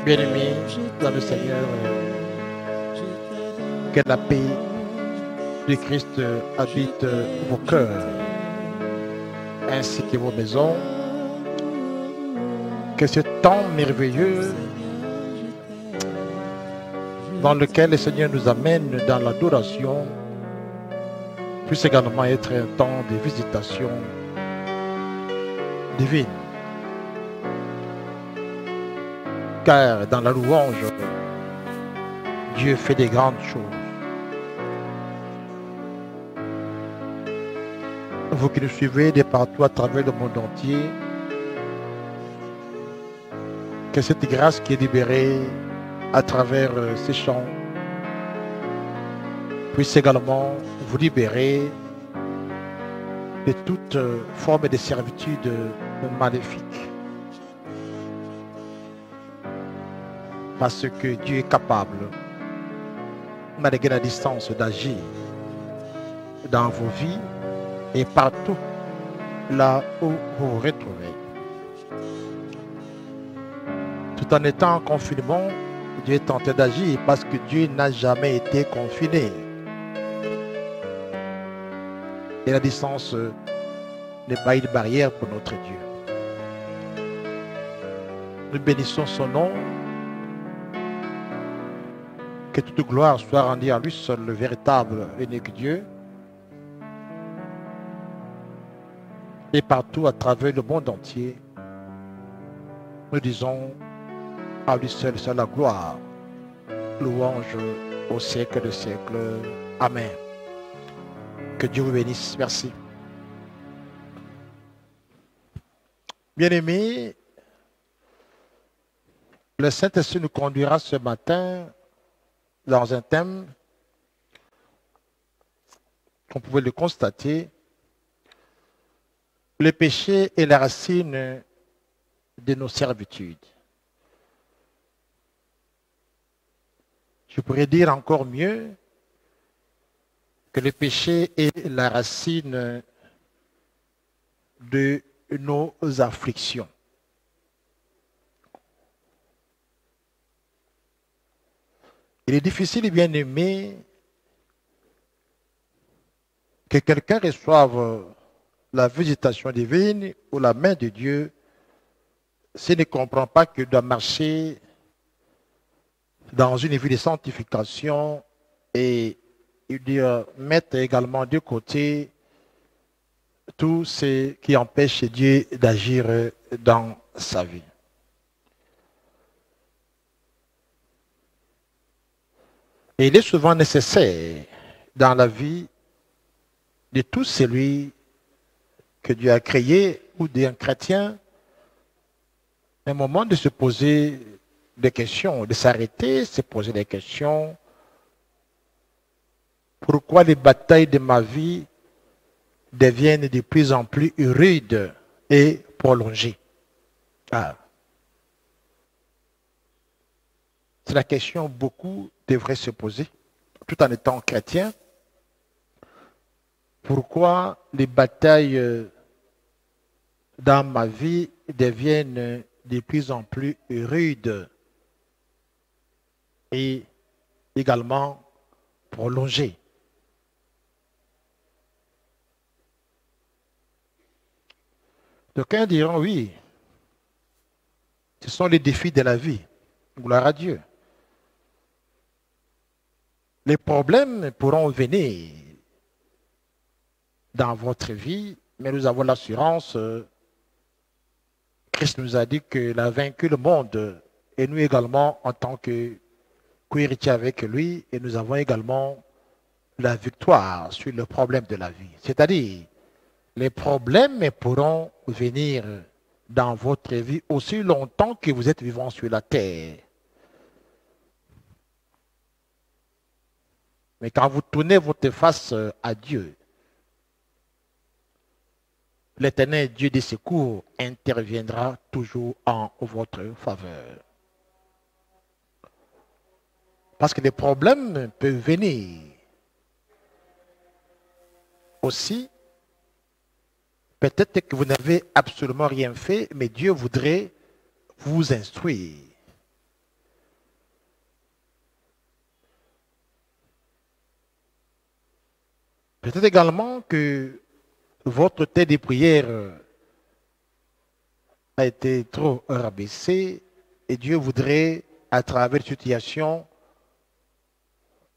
Bien-aimés dans le Seigneur, que la paix de Christ habite vos cœurs ainsi que vos maisons. Que ce temps merveilleux dans lequel le Seigneur nous amène dans l'adoration puisse également être un temps de visitation divine. Car dans la louange, Dieu fait des grandes choses. Vous qui nous suivez de partout à travers le monde entier, que cette grâce qui est libérée à travers ces chants puisse également vous libérer de toute forme de servitude maléfique. Parce que Dieu est capable, malgré la distance, d'agir dans vos vies et partout là où vous vous retrouvez. Tout en étant en confinement, Dieu est tenté d'agir parce que Dieu n'a jamais été confiné. Et la distance n'est pas une barrière pour notre Dieu. Nous bénissons son nom. Que toute gloire soit rendue à lui seul, le véritable et unique Dieu. Et partout à travers le monde entier, nous disons à lui seul soit la gloire, louange au siècle des siècles. Amen. Que Dieu vous bénisse. Merci. Bien-aimés, le Saint-Esprit nous conduira ce matin dans un thème, qu'on pouvait le constater, le péché est la racine de nos servitudes. Je pourrais dire encore mieux que le péché est la racine de nos afflictions. Il est difficile, bien aimé, que quelqu'un reçoive la visitation divine ou la main de Dieu s'il ne comprend pas qu'il doit marcher dans une vie de sanctification et il doit mettre également de côté tout ce qui empêche Dieu d'agir dans sa vie. Et il est souvent nécessaire dans la vie de tout celui que Dieu a créé ou d'un chrétien, un moment de se poser des questions, de s'arrêter, se poser des questions. Pourquoi les batailles de ma vie deviennent de plus en plus rudes et prolongées? C'est la question que beaucoup devraient se poser, tout en étant chrétiens. Pourquoi les batailles dans ma vie deviennent de plus en plus rudes et également prolongées? D'aucuns diront oui, ce sont les défis de la vie. Gloire à Dieu. Les problèmes pourront venir dans votre vie, mais nous avons l'assurance, Christ nous a dit qu'il a vaincu le monde, et nous également, en tant que co-héritiers avec lui, et nous avons également la victoire sur le problème de la vie. C'est-à-dire, les problèmes pourront venir dans votre vie aussi longtemps que vous êtes vivant sur la terre. Mais quand vous tournez votre face à Dieu, l'Éternel Dieu des secours interviendra toujours en votre faveur. Parce que les problèmes peuvent venir aussi. Peut-être que vous n'avez absolument rien fait, mais Dieu voudrait vous instruire. Peut-être également que votre tête de prière a été trop rabaissée et Dieu voudrait, à travers cette situation,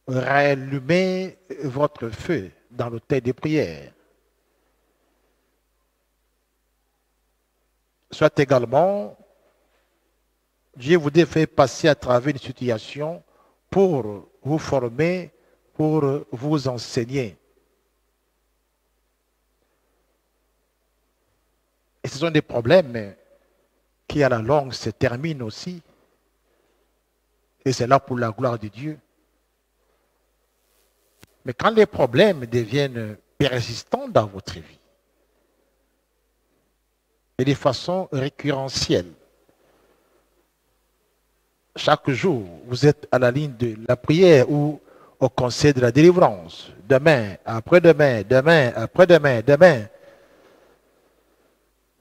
rallumer votre feu dans le tête de prière. Soit également, Dieu voudrait faire passer à travers une situation pour vous former, pour vous enseigner. Et ce sont des problèmes qui, à la longue, se terminent aussi. Et c'est là pour la gloire de Dieu. Mais quand les problèmes deviennent persistants dans votre vie, et de façon récurrentielle, chaque jour, vous êtes à la ligne de la prière ou au conseil de la délivrance. Demain, après-demain, demain, après-demain, demain.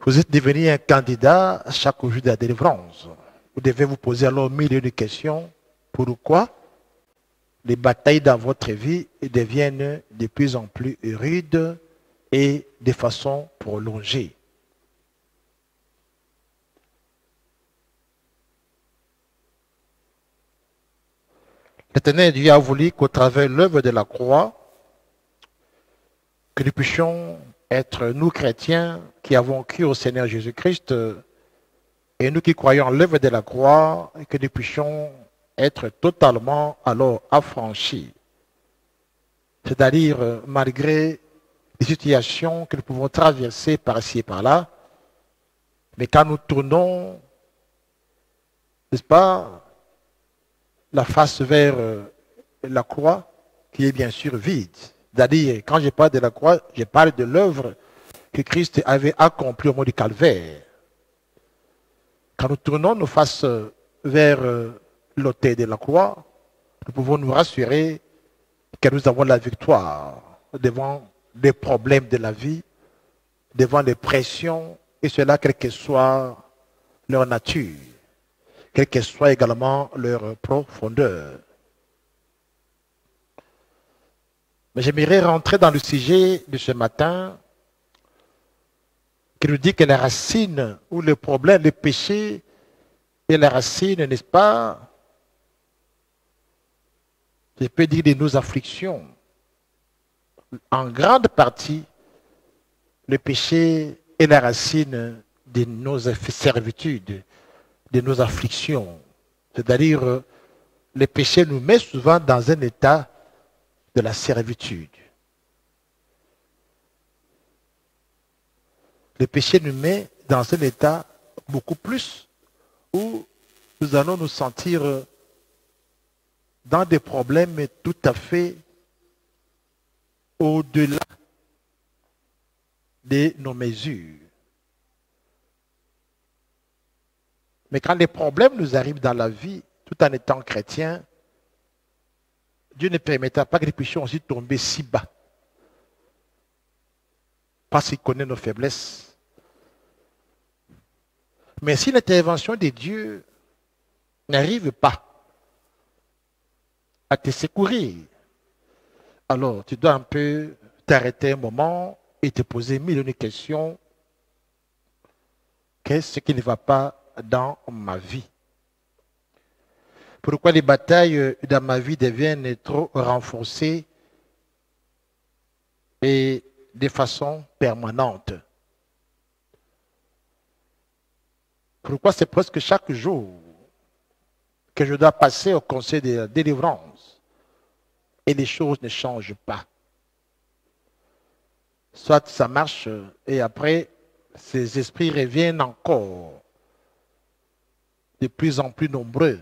Vous êtes devenu un candidat chaque jour de la délivrance. Vous devez vous poser alors mille de questions. Pourquoi les batailles dans votre vie deviennent de plus en plus rudes et de façon prolongée? L'Éternel Dieu a voulu qu'au travers de l'œuvre de la croix, que nous puissions être, nous chrétiens, qui avons cru au Seigneur Jésus-Christ, et nous qui croyons en l'œuvre de la croix, que nous puissions être totalement alors affranchis. C'est-à-dire, malgré les situations que nous pouvons traverser par-ci et par-là, mais quand nous tournons, n'est-ce pas, la face vers la croix, qui est bien sûr vide. C'est-à-dire, quand je parle de la croix, je parle de l'œuvre que Christ avait accomplie au mont du Calvaire. Quand nous tournons nos faces vers l'autel de la croix, nous pouvons nous rassurer que nous avons la victoire devant les problèmes de la vie, devant les pressions, et cela quelle que soit leur nature, quelle que soit également leur profondeur. Mais j'aimerais rentrer dans le sujet de ce matin qui nous dit que la racine ou le problème, le péché est la racine, n'est-ce pas? Je peux dire de nos afflictions. En grande partie, le péché est la racine de nos servitudes, de nos afflictions. C'est-à-dire, le péché nous met souvent dans un état de la servitude. Le péché nous met dans un état beaucoup plus où nous allons nous sentir dans des problèmes tout à fait au-delà de nos mesures. Mais quand les problèmes nous arrivent dans la vie, tout en étant chrétien, Dieu ne permettra pas que nous puissions aussi tomber si bas. Parce qu'il connaît nos faiblesses. Mais si l'intervention de Dieu n'arrive pas à te secourir, alors tu dois un peu t'arrêter un moment et te poser mille de questions. Qu'est-ce qui ne va pas dans ma vie? Pourquoi les batailles dans ma vie deviennent trop renforcées et de façon permanente? Pourquoi c'est presque chaque jour que je dois passer au conseil de la délivrance et les choses ne changent pas? Soit ça marche et après, ces esprits reviennent encore de plus en plus nombreux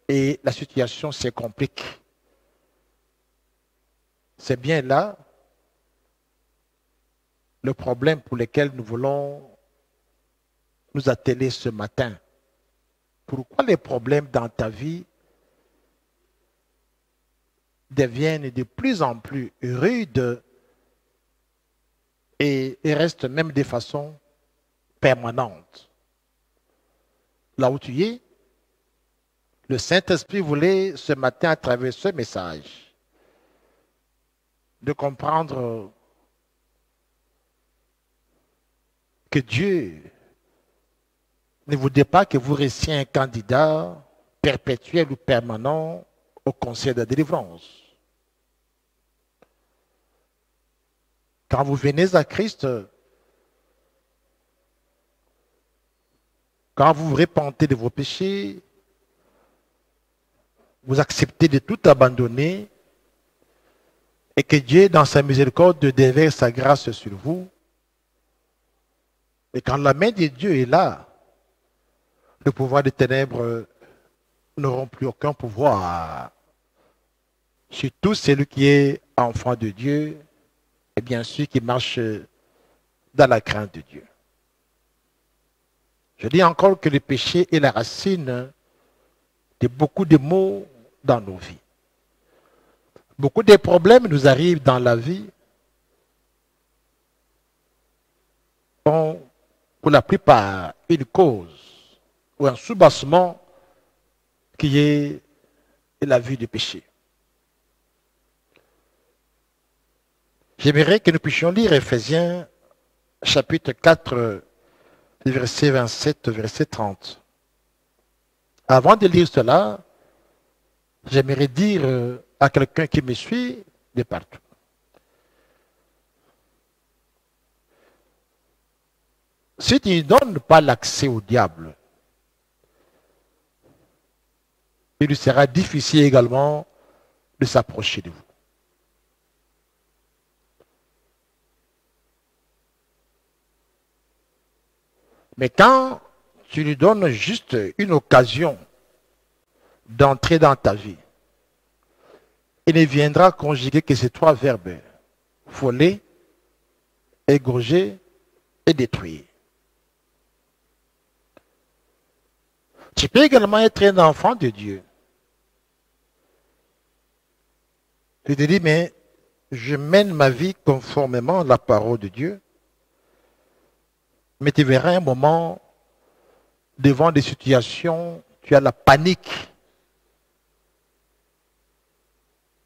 et la situation se complique. C'est bien là le problème pour lequel nous voulons nous atteler ce matin. Pourquoi les problèmes dans ta vie deviennent de plus en plus rudes et restent même de façon permanente? Là où tu es, le Saint-Esprit voulait ce matin, à travers ce message, de comprendre que Dieu ne voudrait pas que vous restiez un candidat perpétuel ou permanent au conseil de la délivrance. Quand vous venez à Christ, quand vous vous repentez de vos péchés, vous acceptez de tout abandonner et que Dieu, dans sa miséricorde, déverse sa grâce sur vous. Et quand la main de Dieu est là, le pouvoir des ténèbres n'auront plus aucun pouvoir. Surtout celui qui est enfant de Dieu et bien sûr qui marche dans la crainte de Dieu. Je dis encore que le péché est la racine de beaucoup de maux dans nos vies. Beaucoup de problèmes nous arrivent dans la vie ont pour la plupart une cause ou un soubassement qui est la vie du péché. J'aimerais que nous puissions lire Éphésiens chapitre 4, verset 27, verset 30. Avant de lire cela, j'aimerais dire à quelqu'un qui me suit de partout. Si tu ne donnes pas l'accès au diable, il lui sera difficile également de s'approcher de vous. Mais quand tu lui donnes juste une occasion d'entrer dans ta vie, il ne viendra conjuguer que ces trois verbes: voler, égorger et détruire. Tu peux également être un enfant de Dieu. Tu te dis, mais je mène ma vie conformément à la parole de Dieu. Mais tu verras un moment, devant des situations, tu as la panique.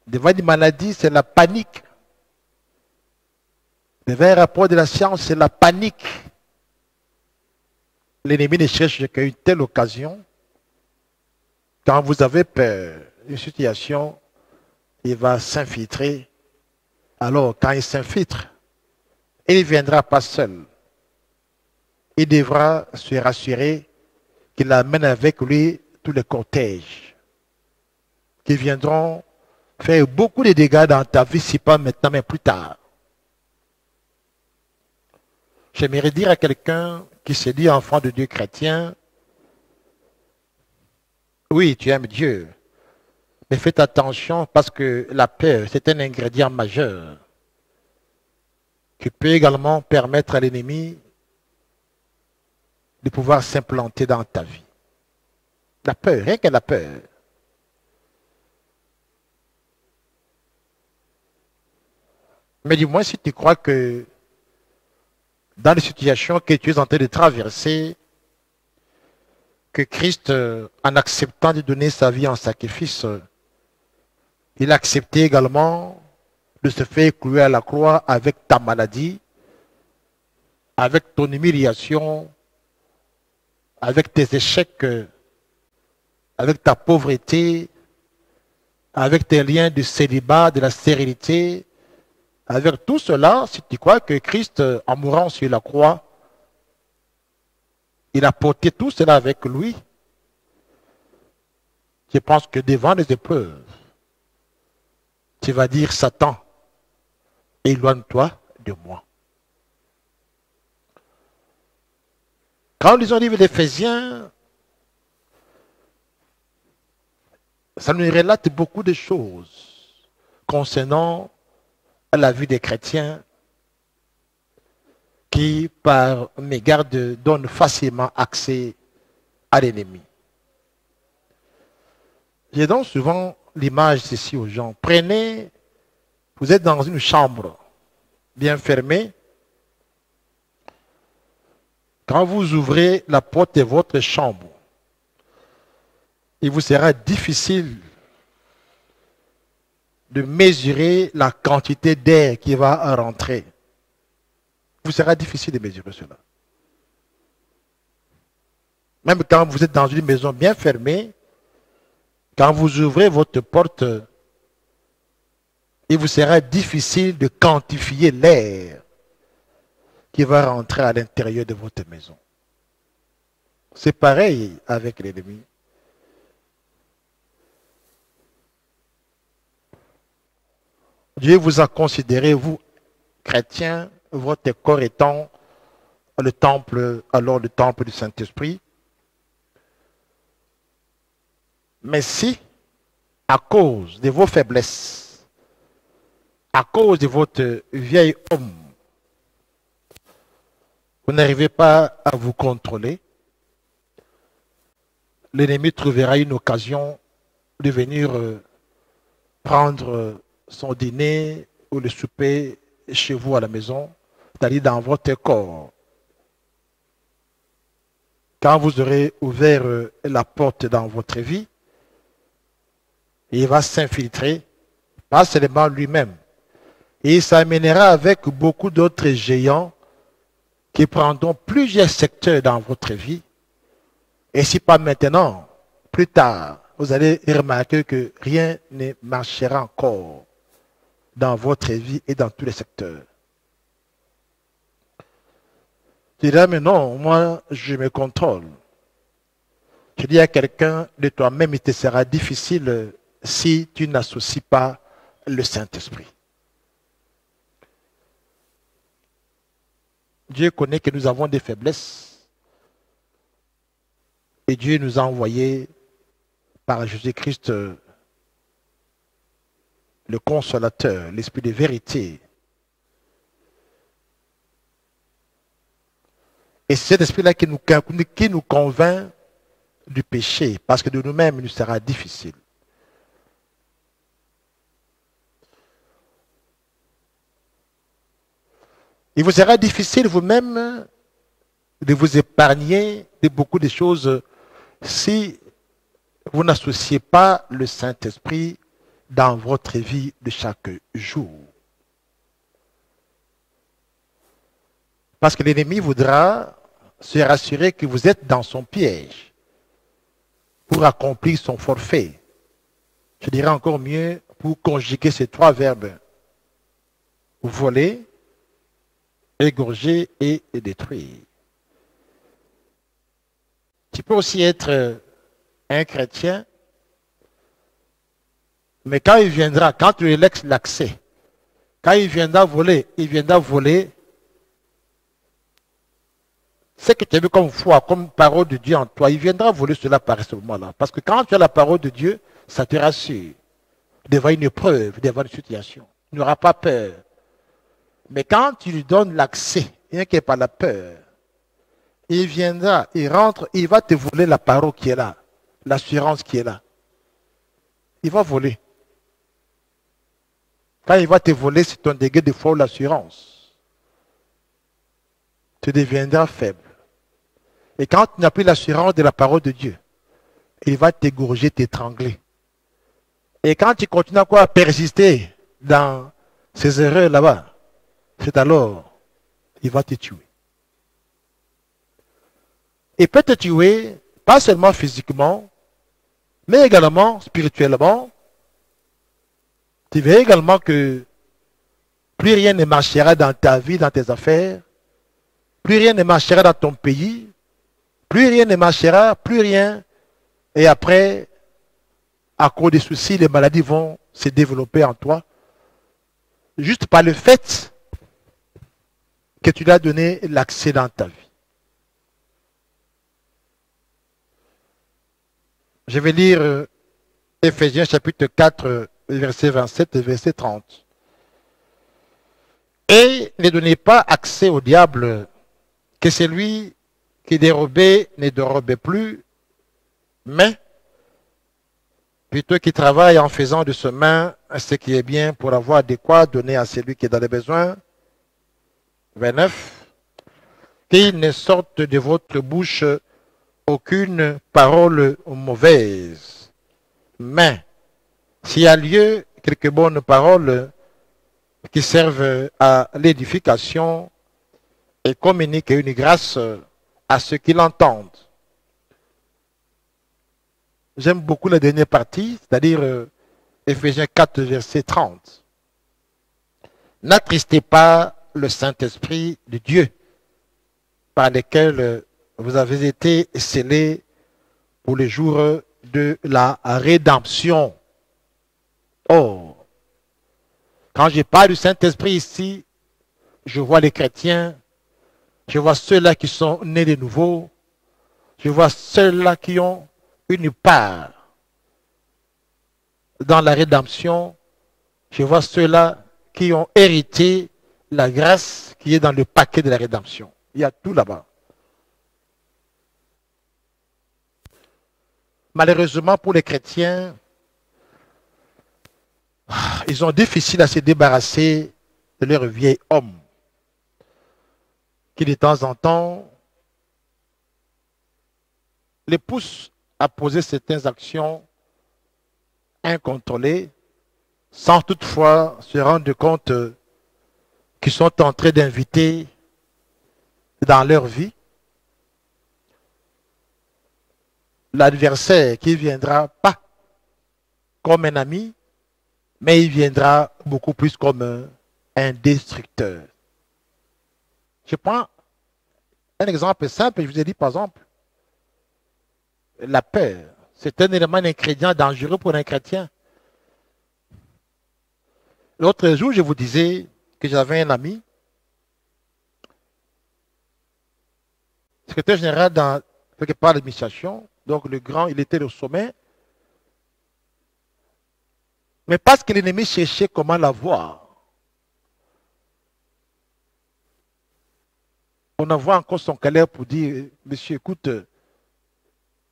Devant des maladies, c'est la panique. Devant un rapport de la science, c'est la panique. L'ennemi ne cherche qu'une telle occasion. Quand vous avez peur d'une situation, il va s'infiltrer. Alors, quand il s'infiltre, il ne viendra pas seul. Il devra se rassurer qu'il amène avec lui tous les cortèges qui viendront faire beaucoup de dégâts dans ta vie, si pas maintenant, mais plus tard. J'aimerais dire à quelqu'un qui se dit enfant de Dieu chrétien, oui, tu aimes Dieu, mais faites attention parce que la peur, c'est un ingrédient majeur qui peut également permettre à l'ennemi de pouvoir s'implanter dans ta vie. La peur, rien que la peur. Mais du moins, si tu crois que dans les situations que tu es en train de traverser, que Christ, en acceptant de donner sa vie en sacrifice, il a accepté également de se faire clouer à la croix avec ta maladie, avec ton humiliation, avec tes échecs, avec ta pauvreté, avec tes liens de célibat, de la stérilité, avec tout cela, si tu crois que Christ, en mourant sur la croix, il a porté tout cela avec lui, je pense que devant les épreuves, tu vas dire, Satan, éloigne-toi de moi. Quand nous lisons le livre d'Éphésiens, ça nous relate beaucoup de choses concernant la vie des chrétiens qui, par mégarde, donnent facilement accès à l'ennemi. Je donne souvent l'image ici aux gens. Prenez, vous êtes dans une chambre bien fermée. Quand vous ouvrez la porte de votre chambre, il vous sera difficile de mesurer la quantité d'air qui va rentrer. Vous sera difficile de mesurer cela. Même quand vous êtes dans une maison bien fermée, quand vous ouvrez votre porte, il vous sera difficile de quantifier l'air qui va rentrer à l'intérieur de votre maison. C'est pareil avec l'ennemi. Dieu vous a considéré, vous, chrétiens, votre corps étant le temple, alors le temple du Saint-Esprit. Mais si, à cause de vos faiblesses, à cause de votre vieil homme, vous n'arrivez pas à vous contrôler, l'ennemi trouvera une occasion de venir prendre son dîner ou le souper chez vous à la maison, c'est-à-dire dans votre corps. Quand vous aurez ouvert la porte dans votre vie, il va s'infiltrer, pas seulement lui-même, et il s'amènera avec beaucoup d'autres géants qui prendront plusieurs secteurs dans votre vie. Et si pas maintenant, plus tard, vous allez remarquer que rien ne marchera encore dans votre vie et dans tous les secteurs. Tu diras, mais non, moi, je me contrôle. Je dis à quelqu'un, de toi-même, il te sera difficile si tu n'associes pas le Saint-Esprit. Dieu connaît que nous avons des faiblesses. Et Dieu nous a envoyé par Jésus-Christ le consolateur, l'esprit de vérité. Et c'est cet esprit-là qui nous convainc du péché, parce que de nous-mêmes, il nous sera difficile. Il vous sera difficile vous-même de vous épargner de beaucoup de choses si vous n'associez pas le Saint-Esprit dans votre vie de chaque jour. Parce que l'ennemi voudra se rassurer que vous êtes dans son piège pour accomplir son forfait. Je dirais encore mieux pour conjuguer ces trois verbes. Voler, égorger et détruire. Tu peux aussi être un chrétien, mais quand il viendra, quand tu lui laisses l'accès, quand il viendra voler, ce que tu as vu comme foi, comme parole de Dieu en toi, il viendra voler cela par ce moment-là. Parce que quand tu as la parole de Dieu, ça te rassure. Devant une épreuve, devant une situation. Il n'aura pas peur. Mais quand tu lui donnes l'accès, rien qu'il n'y ait pas la peur, il viendra, il rentre, il va te voler la parole qui est là, l'assurance qui est là. Il va voler. Quand il va te voler, c'est ton degré de foi ou l'assurance. Tu deviendras faible. Et quand tu n'as plus l'assurance de la parole de Dieu, il va t'égorger, t'étrangler. Et quand tu continues à persister dans ces erreurs là-bas, c'est alors il va te tuer. Il peut te tuer, pas seulement physiquement, mais également spirituellement. Tu verras également que plus rien ne marchera dans ta vie, dans tes affaires, plus rien ne marchera dans ton pays, plus rien ne marchera, plus rien. Et après, à cause des soucis, les maladies vont se développer en toi. Juste par le fait que tu lui as donné l'accès dans ta vie. Je vais lire Éphésiens chapitre 4, verset 27 et verset 30. Et ne donnez pas accès au diable, que celui qui dérobait ne dérobait plus, mais plutôt qui travaille en faisant de sa main ce qui est bien pour avoir de quoi donner à celui qui est dans les besoins. 29. Qu'il ne sorte de votre bouche aucune parole mauvaise. Mais s'il y a lieu quelques bonnes paroles qui servent à l'édification et communiquent une grâce à ceux qui l'entendent. J'aime beaucoup la dernière partie, c'est-à-dire Éphésiens 4, verset 30. N'attristez pas le Saint-Esprit de Dieu, par lequel vous avez été scellés pour les jours de la rédemption. Oh, quand je parle du Saint-Esprit ici, je vois les chrétiens, je vois ceux-là qui sont nés de nouveau, je vois ceux-là qui ont une part dans la rédemption, je vois ceux-là qui ont hérité la grâce qui est dans le paquet de la rédemption. Il y a tout là-bas. Malheureusement pour les chrétiens, ils ont difficile à se débarrasser de leur vieil homme, qui de temps en temps les pousse à poser certaines actions incontrôlées, sans toutefois se rendre compte qu'ils sont en train d'inviter dans leur vie l'adversaire qui ne viendra pas comme un ami, mais il viendra beaucoup plus comme un destructeur. Je prends un exemple simple, je vous ai dit par exemple, la peur, c'est un élément ingrédient dangereux pour un chrétien. L'autre jour, je vous disais que j'avais un ami, secrétaire général dans quelque part l'administration, donc le grand, il était au sommet, mais parce que l'ennemi cherchait comment l'avoir, on envoie encore son calais pour dire, monsieur, écoute,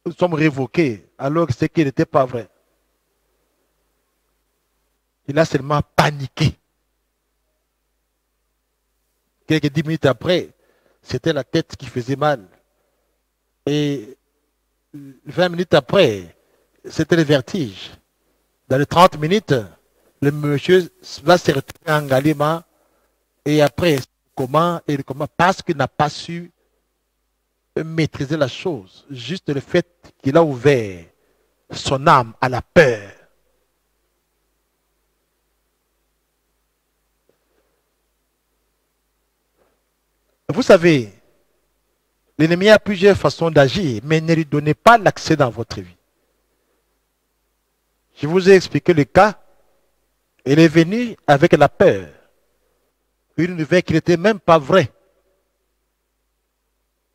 nous sommes révoqués, alors que ce qui n'était pas vrai. Il a seulement paniqué. Quelques 10 minutes après, c'était la tête qui faisait mal. Et 20 minutes après, c'était le vertige. Dans les 30 minutes, le monsieur va se retrouver en Galima. Et après, comment? Parce qu'il n'a pas su maîtriser la chose. Juste le fait qu'il a ouvert son âme à la peur. Vous savez, l'ennemi a plusieurs façons d'agir, mais ne lui donnez pas l'accès dans votre vie. Je vous ai expliqué le cas. Il est venu avec la peur. Une nouvelle qui n'était même pas vraie.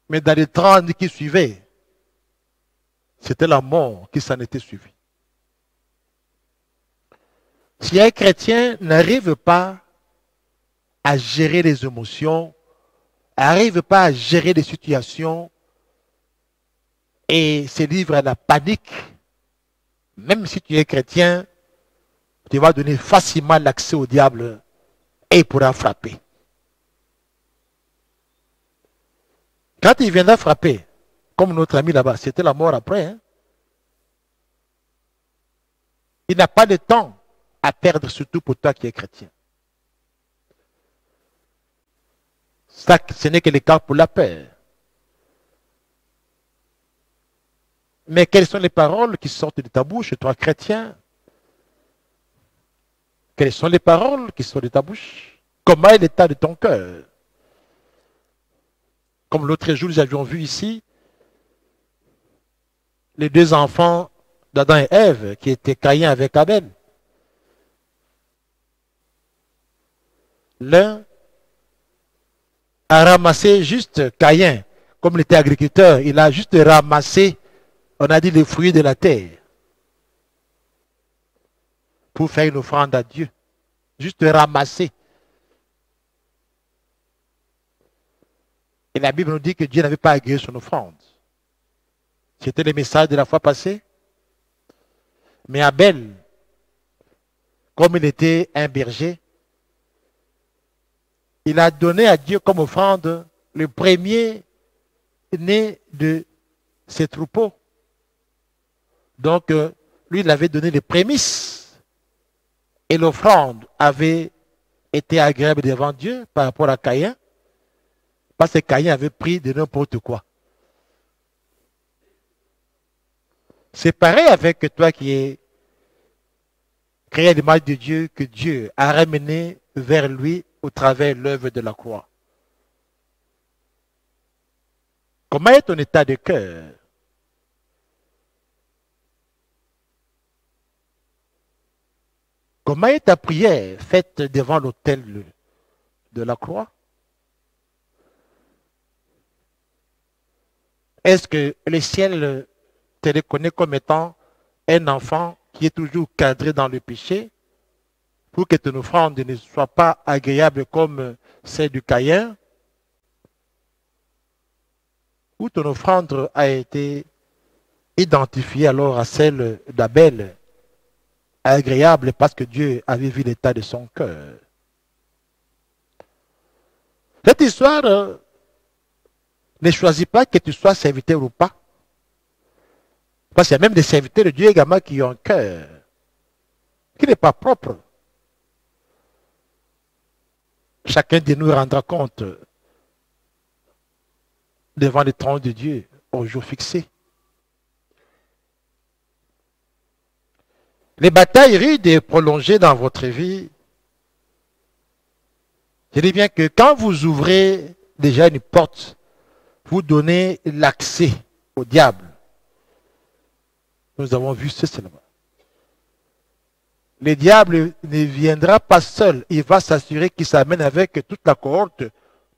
Mais dans les 30 qui suivaient, c'était la mort qui s'en était suivie. Si un chrétien n'arrive pas à gérer les émotions, n'arrive pas à gérer les situations et se livre à la panique, même si tu es chrétien, tu vas donner facilement l'accès au diable et il pourra frapper. Quand il viendra frapper, comme notre ami là-bas, c'était la mort après. Hein? Il n'a pas de temps à perdre, surtout pour toi qui es chrétien. Ça, ce n'est que le cas pour la peur. Mais quelles sont les paroles qui sortent de ta bouche, toi chrétien? Quelles sont les paroles qui sortent de ta bouche? Comment est l'état de ton cœur? Comme l'autre jour, nous avions vu ici les deux enfants d'Adam et Ève qui étaient Caïn avec Abel. L'un a ramassé juste Caïn, comme il était agriculteur, il a juste ramassé, on a dit, les fruits de la terre pour faire une offrande à Dieu. Juste ramasser. Et la Bible nous dit que Dieu n'avait pas agréé son offrande. C'était le message de la fois passée. Mais Abel, comme il était un berger, il a donné à Dieu comme offrande le premier né de ses troupeaux. Donc, lui, il avait donné les prémices et l'offrande avait été agréable devant Dieu par rapport à Caïn, parce que Caïn avait pris de n'importe quoi. C'est pareil avec toi qui es créé à l'image de Dieu, que Dieu a ramené vers lui au travers de l'œuvre de la croix. Comment est ton état de cœur? Comment est ta prière faite devant l'autel de la croix? Est-ce que le ciel te reconnaît comme étant un enfant qui est toujours cadré dans le péché pour que ton offrande ne soit pas agréable comme celle du Caïn? Ou ton offrande a été identifiée alors à celle d'Abel, agréable parce que Dieu avait vu l'état de son cœur? Cette histoire ne choisit pas que tu sois serviteur ou pas. Parce qu'il y a même des serviteurs de Dieu également qui ont un cœur qui n'est pas propre. Chacun de nous rendra compte devant le trône de Dieu au jour fixé. Les batailles rudes et prolongées dans votre vie, je dis bien que quand vous ouvrez déjà une porte, vous donnez l'accès au diable. Nous avons vu cela. Le diable ne viendra pas seul. Il va s'assurer qu'il s'amène avec toute la cohorte,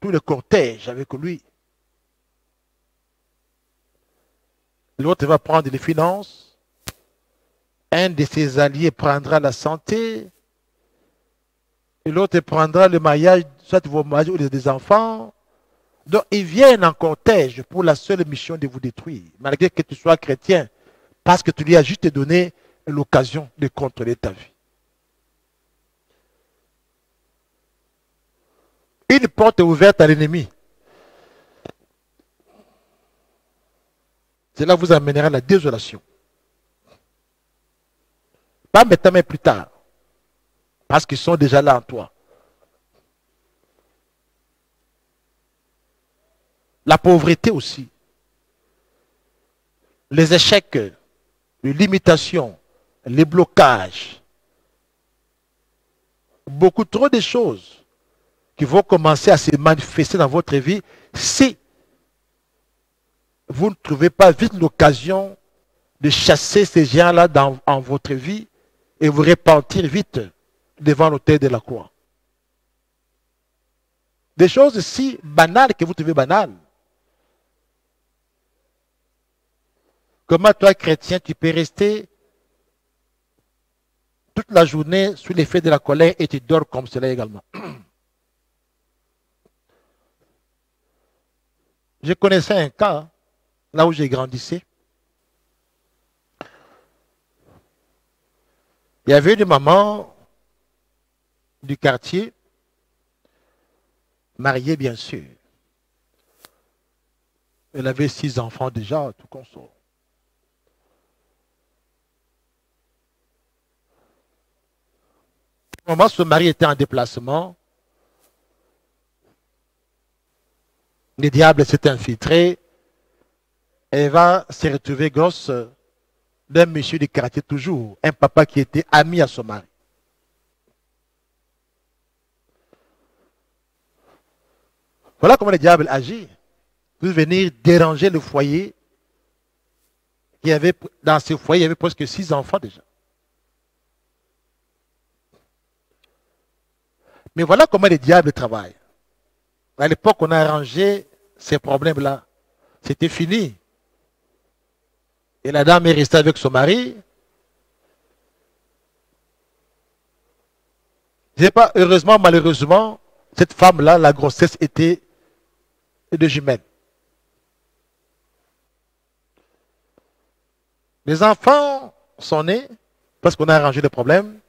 tout le cortège avec lui. L'autre va prendre les finances. Un de ses alliés prendra la santé. Et l'autre prendra le mariage, soit vos mariages ou des enfants. Donc, ils viennent en cortège pour la seule mission de vous détruire, malgré que tu sois chrétien, parce que tu lui as juste donné l'occasion de contrôler ta vie. Une porte est ouverte à l'ennemi. Cela vous amènera à la désolation. Pas maintenant, mais plus tard. Parce qu'ils sont déjà là en toi. La pauvreté aussi. Les échecs, les limitations, les blocages. Beaucoup trop de choses qui vont commencer à se manifester dans votre vie si vous ne trouvez pas vite l'occasion de chasser ces gens-là en votre vie et vous repentir vite devant l'autel de la croix. Des choses si banales que vous trouvez banales. Comment toi, chrétien, tu peux rester toute la journée sous l'effet de la colère et tu dors comme cela également? Je connaissais un cas, là où j'ai grandissé. Il y avait une maman du quartier, mariée bien sûr. Elle avait 6 enfants déjà, tout consort. Au moment où ce mari était en déplacement, le diable s'est infiltré. Elle va se retrouver grosse d'un monsieur du quartier toujours, un papa qui était ami à son mari. Voilà comment le diable agit. Pour venir déranger le foyer. Dans ce foyer, il y avait presque 6 enfants déjà. Mais voilà comment le diable travaille. À l'époque, on a arrangé ces problèmes-là. C'était fini. Et la dame est restée avec son mari. Je ne sais pas, heureusement, malheureusement, cette femme-là, la grossesse était de jumelles. Les enfants sont nés parce qu'on a arrangé le problème.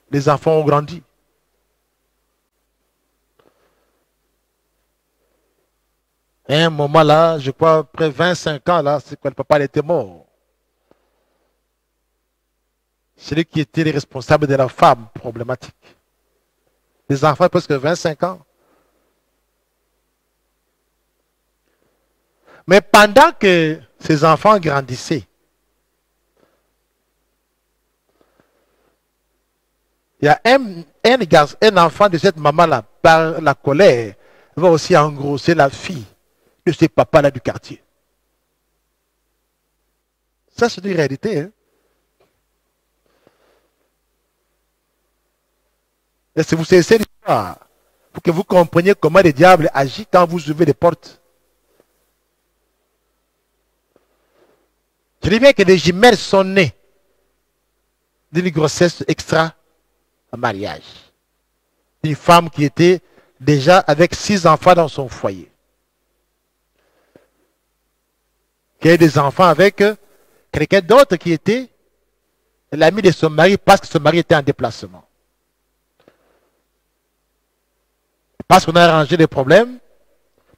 Les enfants ont grandi. À un moment là, je crois, après 25 ans, là, c'est que le papa était mort. celui qui était le responsable de la femme problématique. Des enfants de presque 25 ans. Mais pendant que ces enfants grandissaient, il y a un enfant de cette maman-là, par la colère, va aussi engrosser la fille de ce papa-là du quartier. Ça, c'est une réalité. Hein? Et si vous cessez l'histoire, pour que vous compreniez comment le diable agit quand vous ouvrez les portes. Je dis bien que les jumelles sont nées d'une grossesse extra mariage. Une femme qui était déjà avec 6 enfants dans son foyer. Qui a eu des enfants avec quelqu'un d'autre qui était l'ami de son mari parce que son mari était en déplacement. Parce qu'on a arrangé les problèmes,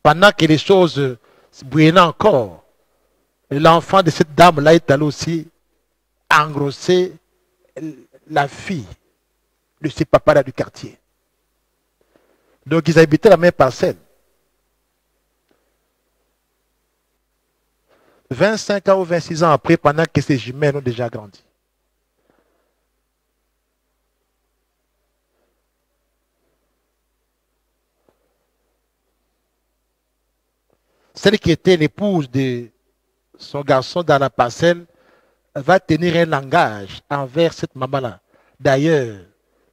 pendant que les choses bouillaient encore, l'enfant de cette dame-là est allé aussi engrosser la fille de ses papas-là du quartier. Donc ils habitaient la même parcelle. 25 ans ou 26 ans après, pendant que ces jumelles ont déjà grandi. Celle qui était l'épouse de son garçon dans la parcelle va tenir un langage envers cette maman-là. D'ailleurs,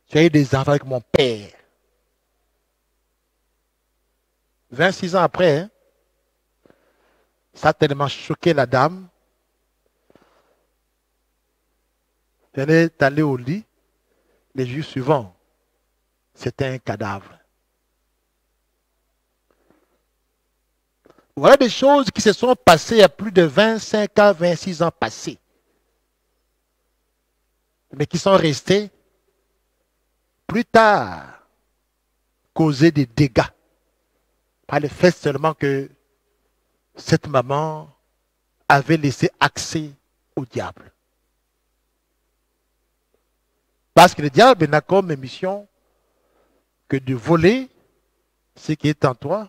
tu as eu des enfants avec mon père. 26 ans après, hein, ça a tellement choqué la dame. Elle est allée au lit. Les jours suivants, c'était un cadavre. Voilà des choses qui se sont passées il y a plus de 25 ans, 26 ans passés. Mais qui sont restées plus tard causer des dégâts. Par le fait seulement que cette maman avait laissé accès au diable. Parce que le diable n'a comme mission que de voler ce qui est en toi,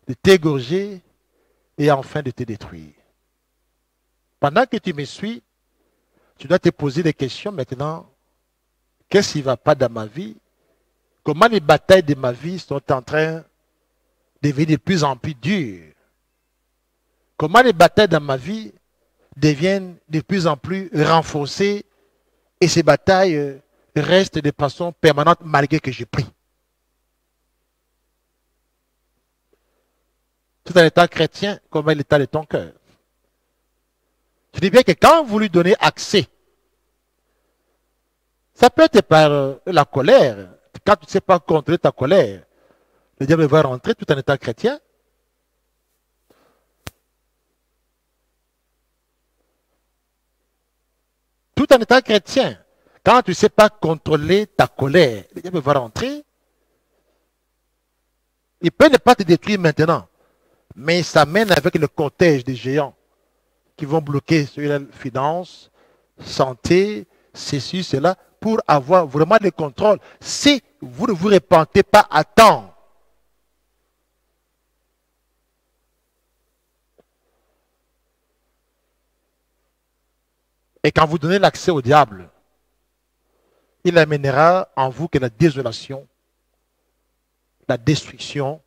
de t'égorger et enfin de te détruire. Pendant que tu me suis, tu dois te poser des questions maintenant. Qu'est-ce qui ne va pas dans ma vie? Comment les batailles de ma vie sont en train de devenir de plus en plus dures? Comment les batailles dans ma vie deviennent de plus en plus renforcées et ces batailles restent de façon permanente malgré que je prie? Tout en étant chrétien, comment est l'état de ton cœur? Je dis bien que quand vous lui donnez accès, ça peut être par la colère. Quand tu ne sais pas contrôler ta colère, le diable va rentrer tout en étant chrétien. Tout en étant chrétien. Quand tu ne sais pas contrôler ta colère, le diable va rentrer. Il peut ne pas te détruire maintenant, mais ça mène avec le cortège des géants qui vont bloquer sur les finances, santé, ceci, cela, pour avoir vraiment le contrôle. Si vous ne vous repentez pas à temps, et quand vous donnez l'accès au diable, il amènera en vous que la désolation, la destruction,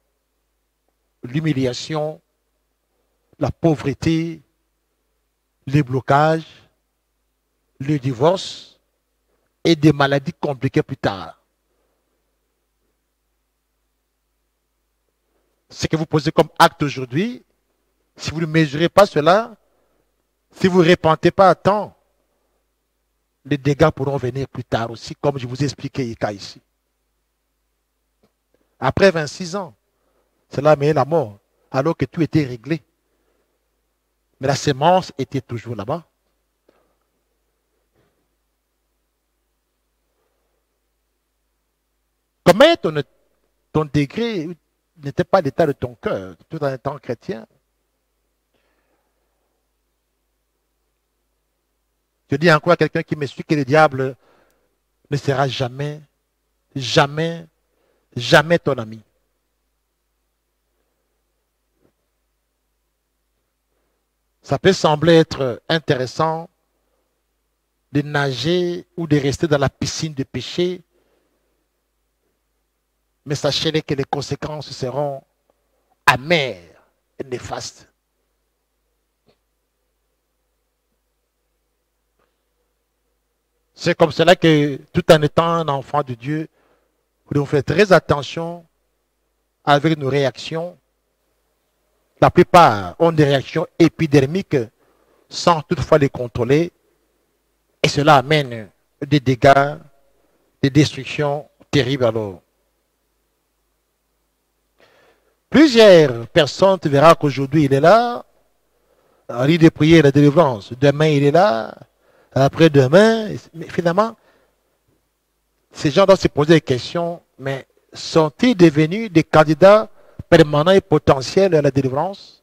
l'humiliation, la pauvreté, les blocages, le divorce et des maladies compliquées plus tard. Ce que vous posez comme acte aujourd'hui, si vous ne mesurez pas cela, si vous ne repentez pas à temps, les dégâts pourront venir plus tard aussi, comme je vous ai expliqué ici. Après 26 ans, cela met la mort, alors que tout était réglé. Mais la sémence était toujours là-bas. Comment ton degré n'était pas l'état de ton cœur, tout en étant chrétien? Je dis encore à quelqu'un qui me suit que le diable ne sera jamais, jamais, jamais ton ami. Ça peut sembler être intéressant de nager ou de rester dans la piscine de péché, mais sachez que les conséquences seront amères et néfastes. C'est comme cela que, tout en étant un enfant de Dieu, nous devons faire très attention avec nos réactions. La plupart ont des réactions épidermiques sans toutefois les contrôler. Et cela amène des dégâts, des destructions terribles alors. Plusieurs personnes, tu verras qu'aujourd'hui il est là, en lit de prier la délivrance. Demain il est là, après-demain. Mais finalement, ces gens doivent se poser des questions, mais sont-ils devenus des candidats permanents et potentiels à la délivrance?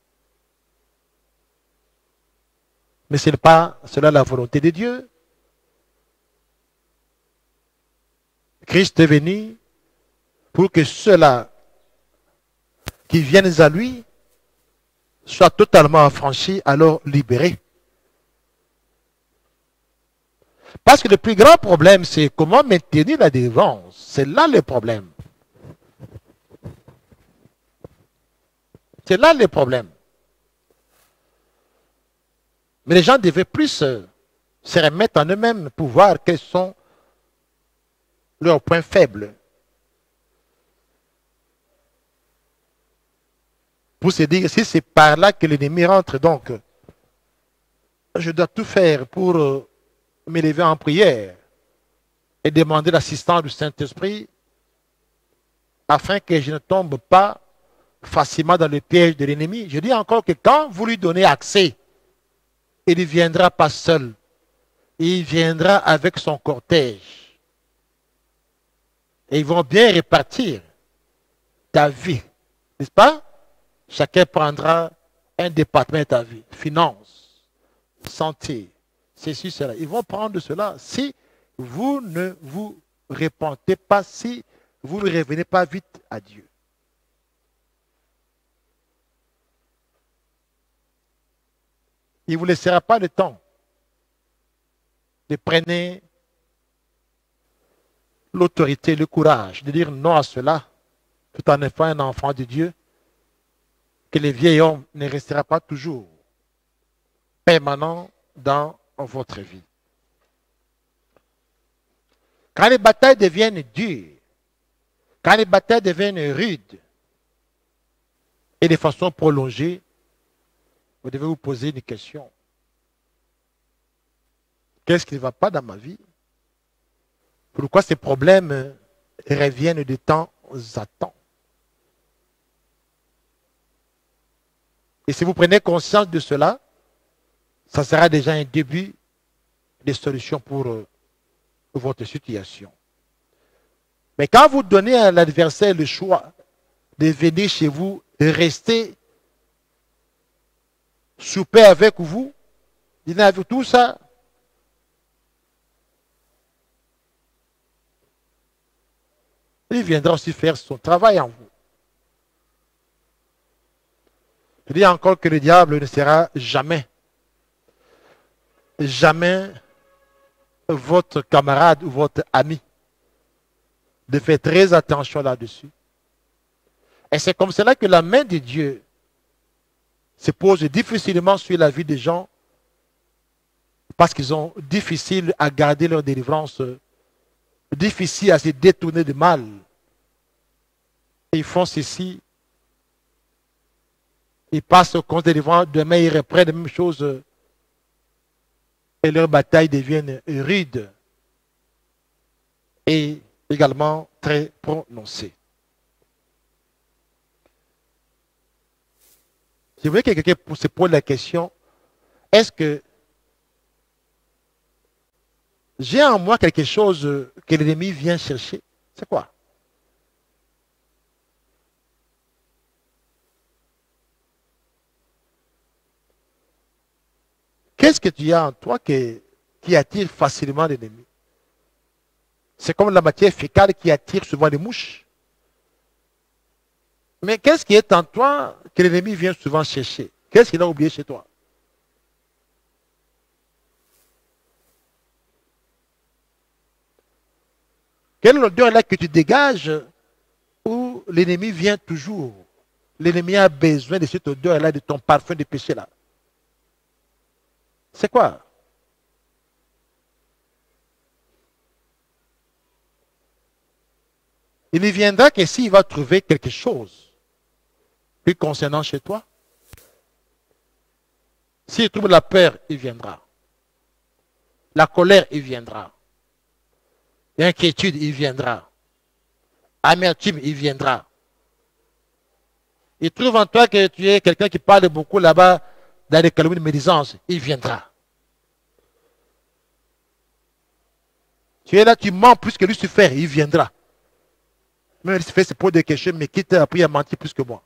Mais ce n'est pas cela la volonté de Dieu. Christ est venu pour que ceux-là qui viennent à lui soient totalement affranchis, alors libérés. Parce que le plus grand problème, c'est comment maintenir la délivrance. C'est là le problème. C'est là le problème. Mais les gens devaient plus se remettre en eux-mêmes pour voir quels sont leurs points faibles. Pour se dire, si c'est par là que l'ennemi rentre, donc, je dois tout faire pour m'élever en prière et demander l'assistance du Saint-Esprit afin que je ne tombe pas facilement dans le piège de l'ennemi. Je dis encore que quand vous lui donnez accès, il ne viendra pas seul. Il viendra avec son cortège. Et ils vont bien répartir ta vie. N'est-ce pas? Chacun prendra un département de ta vie. Finances, santé, ceci, cela. Ils vont prendre cela si vous ne vous repentez pas, si vous ne revenez pas vite à Dieu. Il ne vous laissera pas le temps de prendre l'autorité, le courage de dire non à cela, tout en étant un enfant de Dieu, que le vieil homme ne restera pas toujours permanent dans votre vie. Quand les batailles deviennent dures, quand les batailles deviennent rudes et de façon prolongée, vous devez vous poser une question. Qu'est-ce qui ne va pas dans ma vie? Pourquoi ces problèmes reviennent de temps à temps? Et si vous prenez conscience de cela, ça sera déjà un début de solution pour votre situation. Mais quand vous donnez à l'adversaire le choix de venir chez vous, de rester souper avec vous, dîner avec tout ça, il viendra aussi faire son travail en vous. Je dis encore que le diable ne sera jamais, jamais votre camarade ou votre ami. De faire très attention là-dessus. Et c'est comme cela que la main de Dieu se pose difficilement sur la vie des gens parce qu'ils ont difficile à garder leur délivrance, difficile à se détourner du mal. Ils font ceci, ils passent au compte délivrance, demain ils reprennent la même chose et leur bataille devient rude et également très prononcée. Je voulais que quelqu'un se pose la question, est-ce que j'ai en moi quelque chose que l'ennemi vient chercher? C'est quoi? Qu'est-ce que tu as en toi qui qui attire facilement l'ennemi. C'est comme la matière fécale qui attire souvent les mouches. Mais qu'est-ce qui est en toi que l'ennemi vient souvent chercher? Qu'est-ce qu'il a oublié chez toi? Quelle odeur là que tu dégages où l'ennemi vient toujours? L'ennemi a besoin de cette odeur là, de ton parfum de péché là. C'est quoi? Il ne viendra que s'il va trouver quelque chose plus concernant chez toi. S'il trouve la peur, il viendra. La colère, il viendra. L'inquiétude, il viendra. Amertume, il viendra. Il trouve en toi que tu es quelqu'un qui parle beaucoup là-bas dans les calomnies de médisance, il viendra. Tu es là, tu mens plus que Lucifer, il viendra. Même Lucifer se pose des questions, mais qui t'a appris à mentir plus que moi?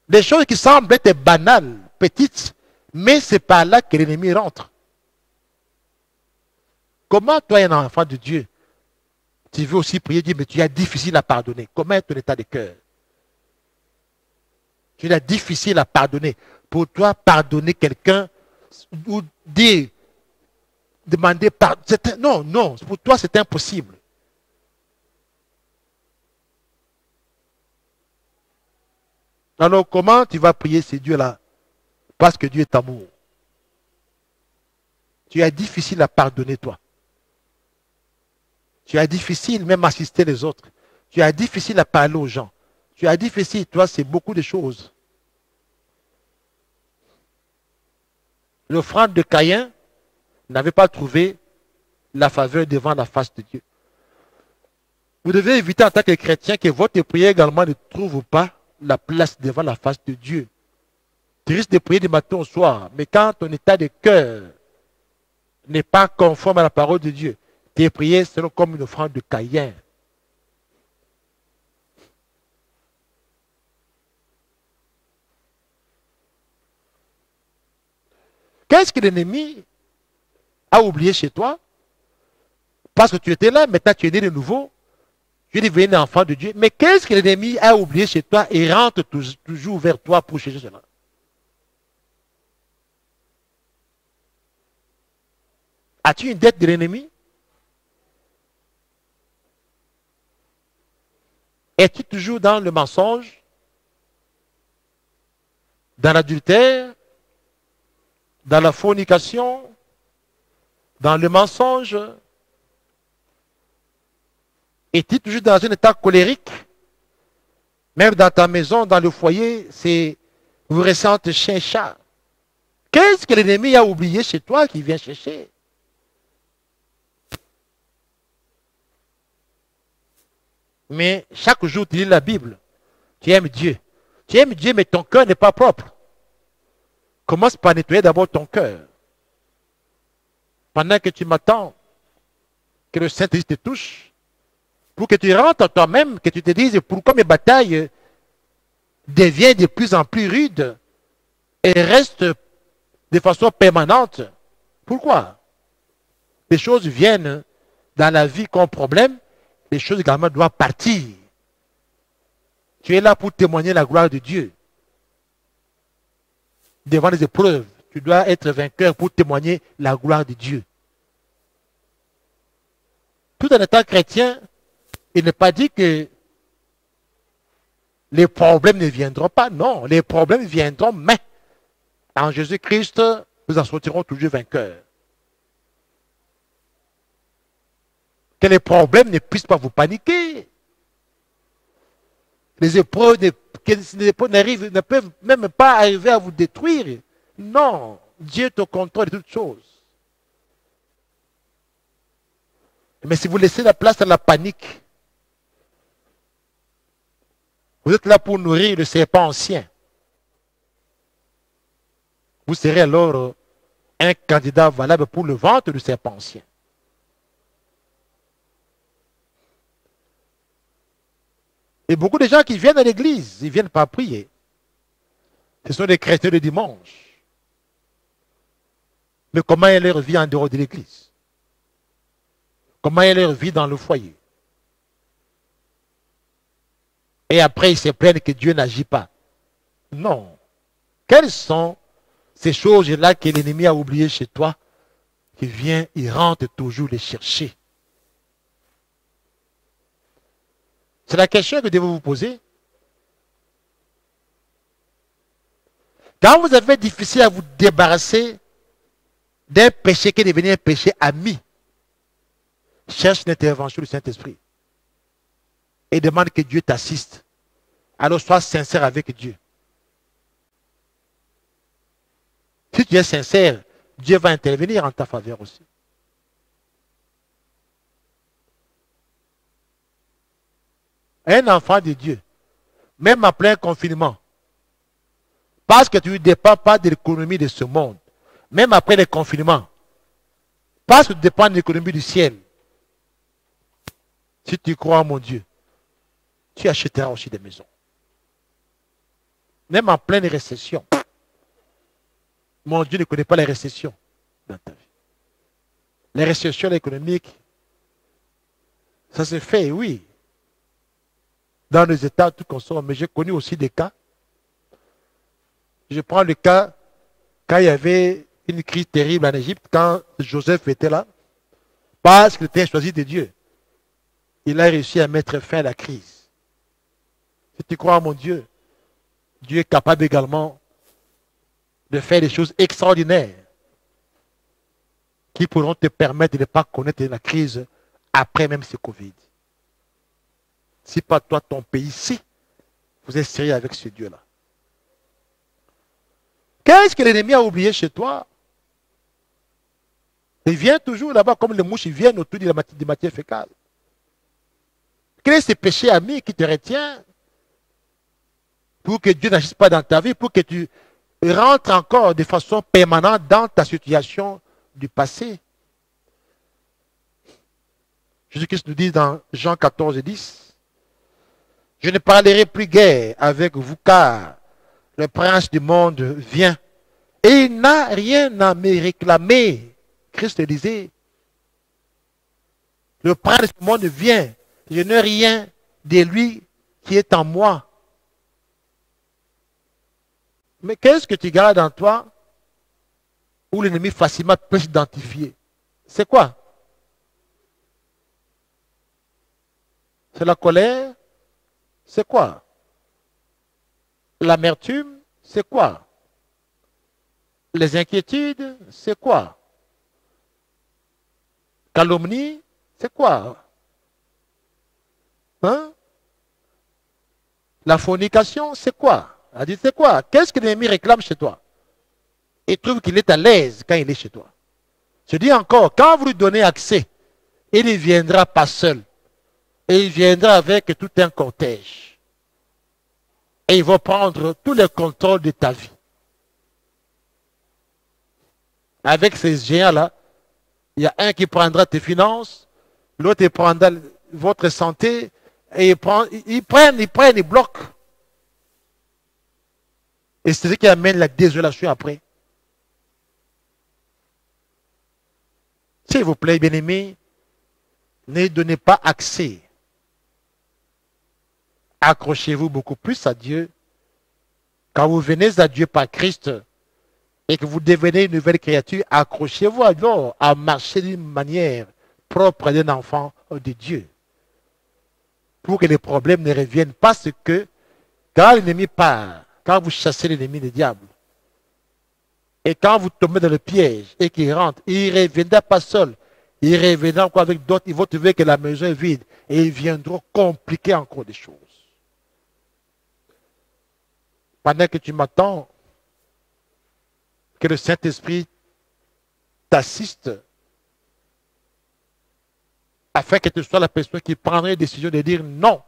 Des choses qui semblent être banales, petites, mais c'est par là que l'ennemi rentre. Comment toi, un enfant de Dieu, tu veux aussi prier Dieu, mais tu as difficile à pardonner? Comment est ton état de cœur? Tu as difficile à pardonner. Pour toi, pardonner quelqu'un ou dire, demander pardon, non, non, pour toi c'est impossible. Alors comment tu vas prier ces dieux-là? Parce que Dieu est amour. Tu as difficile à pardonner toi. Tu as difficile même à assister les autres. Tu as difficile à parler aux gens. Tu as difficile, toi, c'est beaucoup de choses. L'offrande de Caïn n'avait pas trouvé la faveur devant la face de Dieu. Vous devez éviter en tant que chrétien que votre prière également ne trouve pas la place devant la face de Dieu. Tu risques de prier du matin au soir, mais quand ton état de cœur n'est pas conforme à la parole de Dieu, tes prières seront comme une offrande de Caïn. Qu'est-ce que l'ennemi a oublié chez toi? Parce que tu étais là, maintenant tu es né de nouveau, tu es devenu enfant de Dieu. Mais qu'est-ce que l'ennemi a oublié chez toi et rentre toujours vers toi pour chercher cela? As-tu une dette de l'ennemi? Es-tu toujours dans le mensonge? Dans l'adultère? Dans la fornication? Dans le mensonge? Es-tu toujours dans un état colérique? Même dans ta maison, dans le foyer, c'est vous ressentez chien chat. Qu'est-ce que l'ennemi a oublié chez toi qui vient chercher? Mais chaque jour, tu lis la Bible. Tu aimes Dieu. Tu aimes Dieu, mais ton cœur n'est pas propre. Commence par nettoyer d'abord ton cœur. Pendant que tu m'attends, que le Saint-Esprit te touche, pour que tu rentres en toi-même, que tu te dises pourquoi mes batailles deviennent de plus en plus rudes et restent de façon permanente. Pourquoi? Les choses viennent dans la vie comme problème, les choses également doivent partir. Tu es là pour témoigner la gloire de Dieu. Devant les épreuves, tu dois être vainqueur pour témoigner la gloire de Dieu. Tout en étant chrétien, il n'est pas dit que les problèmes ne viendront pas. Non, les problèmes viendront, mais en Jésus-Christ, nous en sortirons toujours vainqueurs. Que les problèmes ne puissent pas vous paniquer. Les épreuves, ne peuvent même pas arriver à vous détruire. Non, Dieu est au contrôle de toutes choses. Mais si vous laissez la place à la panique, vous êtes là pour nourrir le serpent ancien. Vous serez alors un candidat valable pour le ventre du serpent ancien. Et beaucoup de gens qui viennent à l'église, ils ne viennent pas prier. Ce sont des chrétiens de dimanche. Mais comment est leur vie en dehors de l'église? Comment est leur vie dans le foyer? Et après, ils se plaignent que Dieu n'agit pas. Non. Quelles sont ces choses-là que l'ennemi a oubliées chez toi? Qui vient, il rentre toujours les chercher. C'est la question que devez vous poser. Quand vous avez difficile à vous débarrasser d'un péché qui est devenu un péché ami, cherche l'intervention du Saint-Esprit et demande que Dieu t'assiste. Alors sois sincère avec Dieu. Si tu es sincère, Dieu va intervenir en ta faveur aussi. Un enfant de Dieu, même en plein confinement, parce que tu ne dépends pas de l'économie de ce monde, même après le confinement, parce que tu dépends de l'économie du ciel, si tu crois en mon Dieu, tu achèteras aussi des maisons. Même en pleine récession. Mon Dieu ne connaît pas les récessions dans ta vie. Les récessions économiques, ça se fait, oui. Dans les États, tout consomme. Mais j'ai connu aussi des cas. Je prends le cas quand il y avait une crise terrible en Égypte, quand Joseph était là, parce qu'il était choisi de Dieu. Il a réussi à mettre fin à la crise. Si tu crois en mon Dieu, Dieu est capable également de faire des choses extraordinaires qui pourront te permettre de ne pas connaître la crise après même ce Covid. Si pas toi, ton pays, si vous êtes sérieux avec ce Dieu-là. Qu'est-ce que l'ennemi a oublié chez toi? Il vient toujours là-bas comme les mouches, ils viennent autour de la matière fécale. Quel est ce péché ami qui te retient pour que Dieu n'agisse pas dans ta vie, pour que tu rentres encore de façon permanente dans ta situation du passé? Jésus-Christ nous dit dans Jean 14, 10, « Je ne parlerai plus guère avec vous, car le prince du monde vient, et il n'a rien à me réclamer. » Christ disait, « Le prince du monde vient, je n'ai rien de lui qui est en moi. » Mais qu'est-ce que tu gardes en toi où l'ennemi facilement peut s'identifier? C'est quoi? C'est la colère? C'est quoi? L'amertume? C'est quoi? Les inquiétudes? C'est quoi? Calomnie? C'est quoi? Hein? La fornication? C'est quoi? Elle dit, c'est quoi? Qu'est-ce que l'ennemi réclame chez toi? Il trouve qu'il est à l'aise quand il est chez toi. Je dis encore, quand vous lui donnez accès, il ne viendra pas seul. Et il viendra avec tout un cortège. Et il va prendre tout le contrôle de ta vie. Avec ces géants-là, il y a un qui prendra tes finances, l'autre prendra votre santé, et ils prennent, ils bloquent. Et c'est ce qui amène la désolation après. S'il vous plaît, bien-aimés, ne donnez pas accès. Accrochez-vous beaucoup plus à Dieu. Quand vous venez à Dieu par Christ et que vous devenez une nouvelle créature, accrochez-vous alors à marcher d'une manière propre d'un enfant de Dieu. Pour que les problèmes ne reviennent pas, parce que quand l'ennemi part, quand vous chassez l'ennemi, le diable, et quand vous tombez dans le piège et qu'il rentre, il ne reviendra pas seul. Il reviendra encore avec d'autres. Ils vont trouver que la maison est vide et ils viendront compliquer encore des choses. Pendant que tu m'attends, que le Saint-Esprit t'assiste afin que tu sois la personne qui prendrait la décision de dire non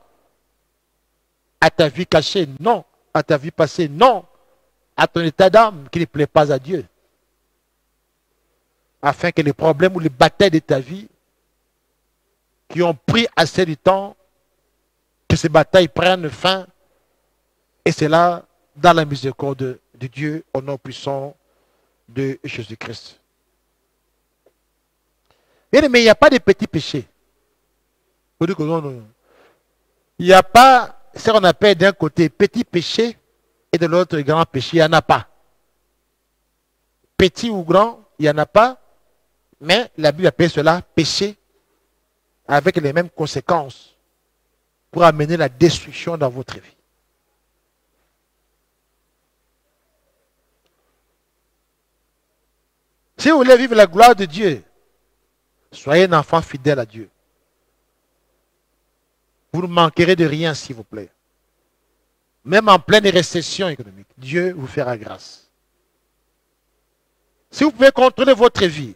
à ta vie cachée, non à ta vie passée, non à ton état d'âme qui ne plaît pas à Dieu. Afin que les problèmes ou les batailles de ta vie qui ont pris assez de temps, que ces batailles prennent fin, et c'est là, dans la miséricorde de Dieu, au nom puissant de Jésus-Christ. Mais il n'y a pas de petits péchés. Vous dites que non, non. Il n'y a pas ce qu'on appelle d'un côté petit péché et de l'autre grand péché. Il n'y en a pas. Petit ou grand, il n'y en a pas. Mais la Bible appelle cela péché avec les mêmes conséquences pour amener la destruction dans votre vie. Si vous voulez vivre la gloire de Dieu, soyez un enfant fidèle à Dieu. Vous ne manquerez de rien, s'il vous plaît. Même en pleine récession économique, Dieu vous fera grâce. Si vous pouvez contrôler votre vie,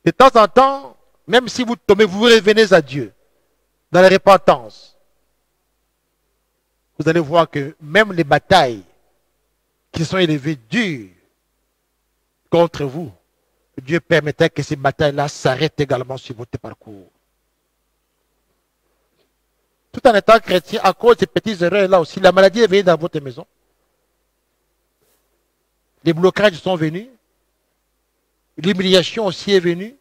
de temps en temps, même si vous tombez, vous revenez à Dieu, dans la repentance, vous allez voir que même les batailles qui sont élevées dures contre vous, Dieu permettait que ces batailles-là s'arrêtent également sur votre parcours. Tout en étant chrétien, à cause de ces petites erreurs-là aussi, la maladie est venue dans votre maison. Les blocages sont venus. L'humiliation aussi est venue.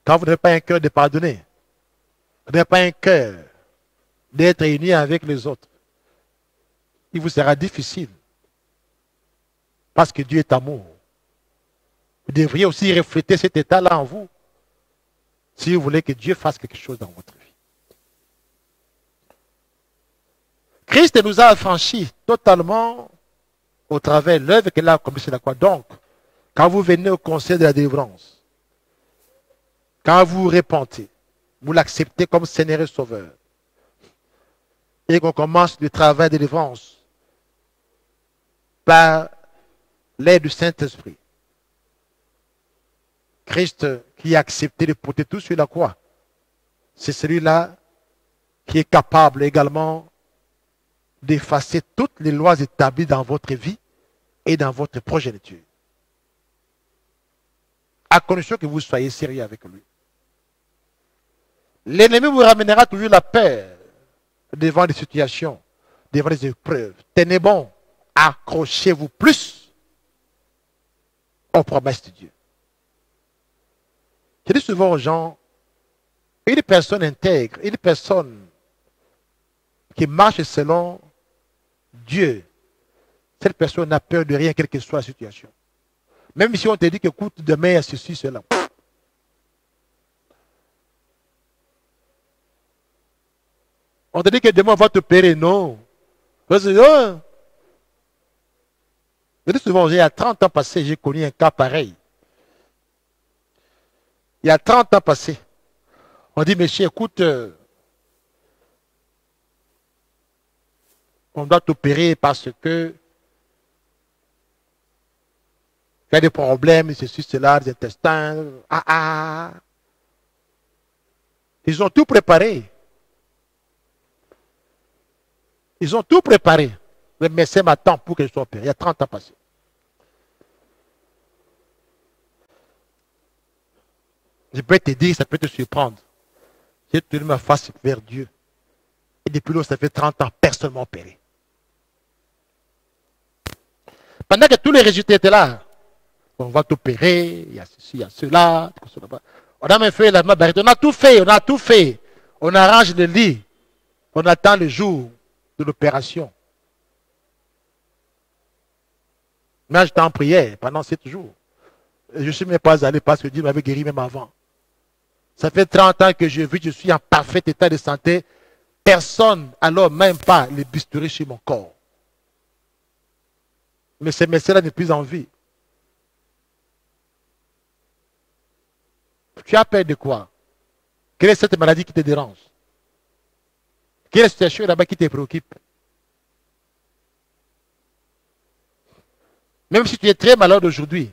Quand vous n'avez pas un cœur de pardonner, vous n'avez pas un cœur d'être uni avec les autres, il vous sera difficile. Parce que Dieu est amour. Vous devriez aussi refléter cet état-là en vous, si vous voulez que Dieu fasse quelque chose dans votre vie. Christ nous a affranchis totalement au travers de l'œuvre qu'il a accomplie sur la croix. Donc, quand vous venez au conseil de la délivrance, quand vous vous repentez, vous l'acceptez comme Seigneur et Sauveur, et qu'on commence le travail de délivrance par l'aide du Saint-Esprit, Christ qui a accepté de porter tout sur la croix, c'est celui-là qui est capable également d'effacer toutes les lois établies dans votre vie et dans votre progéniture. À condition que vous soyez sérieux avec lui. L'ennemi vous ramènera toujours la peur devant des situations, devant des épreuves. Tenez bon, accrochez-vous plus aux promesses de Dieu. Je dis souvent aux gens, une personne intègre, une personne qui marche selon Dieu, cette personne n'a peur de rien, quelle que soit la situation. Même si on te dit que écoute, demain, il y a ceci, cela. On te dit que demain, on va te payer, non. Je dis souvent, il y a 30 ans passés, j'ai connu un cas pareil. Il y a 30 ans passés, on dit, monsieur, écoute, on doit t'opérer parce que il y a des problèmes, ceci, cela, des intestins. Ils ont tout préparé. Ils ont tout préparé. Le médecin m'attend pour que je sois opéré. Il y a 30 ans passés. Je peux te dire, ça peut te surprendre. J'ai tenu ma face vers Dieu. Et depuis là, ça fait 30 ans, personne ne m'a opéré. Pendant que tous les résultats étaient là, on va t'opérer, il y a ceci, il y a cela. On a même fait la barrière. On a tout fait, on a tout fait. On arrange le lit. On attend le jour de l'opération. Mais j'étais en prière pendant 7 jours. Je ne suis même pas allé parce que Dieu m'avait guéri même avant. Ça fait 30 ans que je vis, je suis en parfait état de santé. Personne, alors même pas les bistouri sur mon corps. Mais ces médecins-là n'est plus en vie. Tu as peur de quoi? Quelle est cette maladie qui te dérange? Quelle est la situation là-bas qui te préoccupe? Même si tu es très malade aujourd'hui,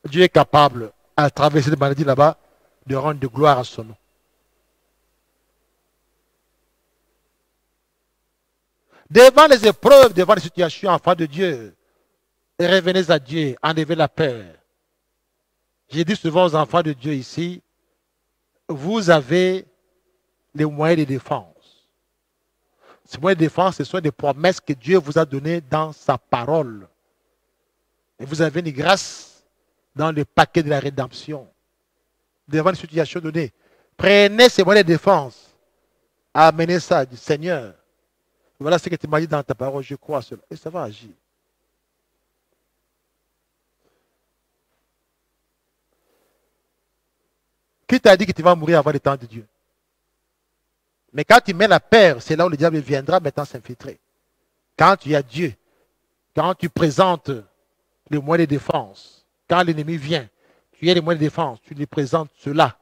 Dieu est capable, à travers cette maladie là-bas, de rendre de gloire à son nom. Devant les épreuves, devant les situations, enfants de Dieu, revenez à Dieu, enlevez la peur. J'ai dit souvent aux enfants de Dieu ici, vous avez les moyens de défense. Ces moyens de défense, ce sont des promesses que Dieu vous a données dans sa parole. Et vous avez une grâce dans le paquet de la rédemption. Devant une situation donnée. Prenez ces moyens de défense. Amenez ça du Seigneur. Voilà ce que tu m'as dit dans ta parole, je crois cela. Et ça va agir. Qui t'a dit que tu vas mourir avant le temps de Dieu? Mais quand tu mets la paire, c'est là où le diable viendra maintenant s'infiltrer. Quand tu as Dieu, quand tu présentes les moyens de défense, quand l'ennemi vient, tu as les moyens de défense, tu lui présentes cela,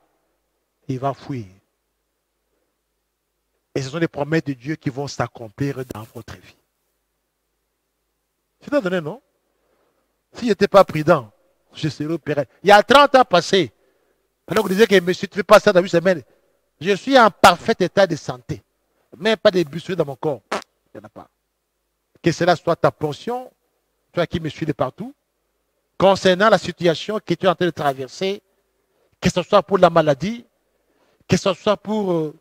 il va fuir. Et ce sont des promesses de Dieu qui vont s'accomplir dans votre vie. C'est donné, non? Si je n'étais pas prudent, je serais opéré. Il y a 30 ans passés, alors que vous disiez que monsieur, tu ne fais pas ça dans 8 semaines. Je suis en parfait état de santé. Même pas de blessures dans mon corps. Il n'y en a pas. Que cela soit ta portion, toi qui me suis de partout, concernant la situation que tu es en train de traverser, que ce soit pour la maladie, que ce soit pour,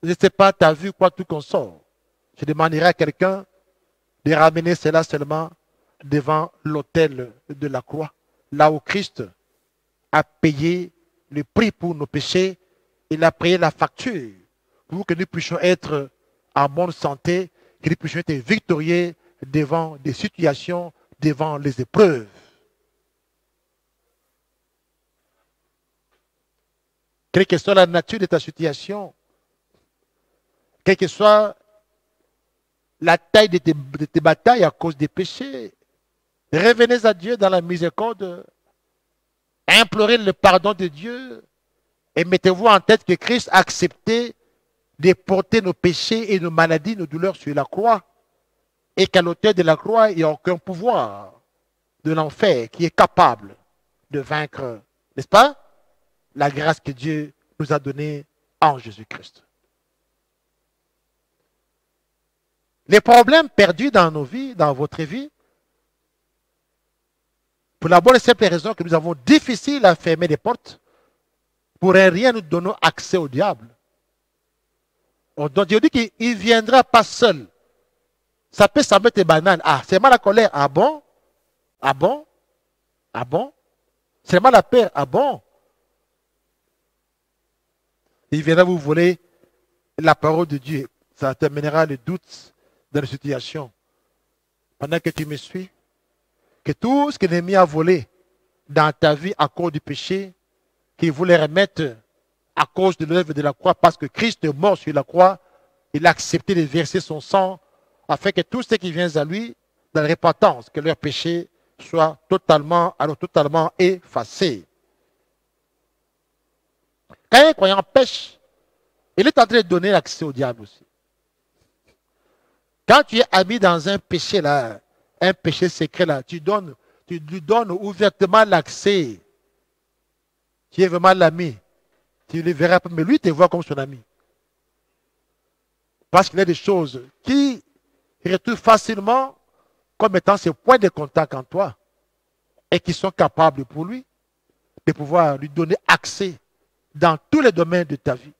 je ne sais pas, ta vue, quoi, tout qu'on sort. Je demanderai à quelqu'un de ramener cela seulement devant l'autel de la croix, là où Christ a payé le prix pour nos péchés. Il a payé la facture pour que nous puissions être en bonne santé, que nous puissions être victorieux devant des situations, devant les épreuves. Quelle que soit la nature de ta situation, quelle que soit la taille de tes batailles à cause des péchés, revenez à Dieu dans la miséricorde, implorez le pardon de Dieu et mettez-vous en tête que Christ a accepté de porter nos péchés et nos maladies, nos douleurs sur la croix et qu'à l'auteur de la croix, il n'y a aucun pouvoir de l'enfer qui est capable de vaincre, n'est-ce pas, la grâce que Dieu nous a donnée en Jésus-Christ. Les problèmes perdus dans nos vies, dans votre vie, pour la bonne et simple raison que nous avons difficile à fermer les portes, pour rien nous donnons accès au diable. Donc Dieu dit qu'il ne viendra pas seul. Ça peut sembler banal. Ah, c'est mal la colère. Ah bon? Ah bon? Ah bon? C'est mal la peur. Ah bon? Il viendra vous voler la parole de Dieu. Ça terminera le doute dans la situation. Pendant que tu me suis, que tout ce que l'ennemi a volé dans ta vie à cause du péché, qu'il voulait remettre à cause de l'œuvre de la croix, parce que Christ est mort sur la croix, il a accepté de verser son sang, afin que tout ce qui vient à lui, dans la repentance, que leur péché soit totalement effacé. Quand un croyant pêche, il est en train de donner l'accès au diable aussi. Quand tu es ami dans un péché là, un péché secret là, tu lui donnes ouvertement l'accès. Tu es vraiment l'ami. Tu ne le verras pas, mais lui te voit comme son ami. Parce qu'il y a des choses qui retrouvent facilement comme étant ses points de contact en toi et qui sont capables pour lui de pouvoir lui donner accès dans tous les domaines de ta vie.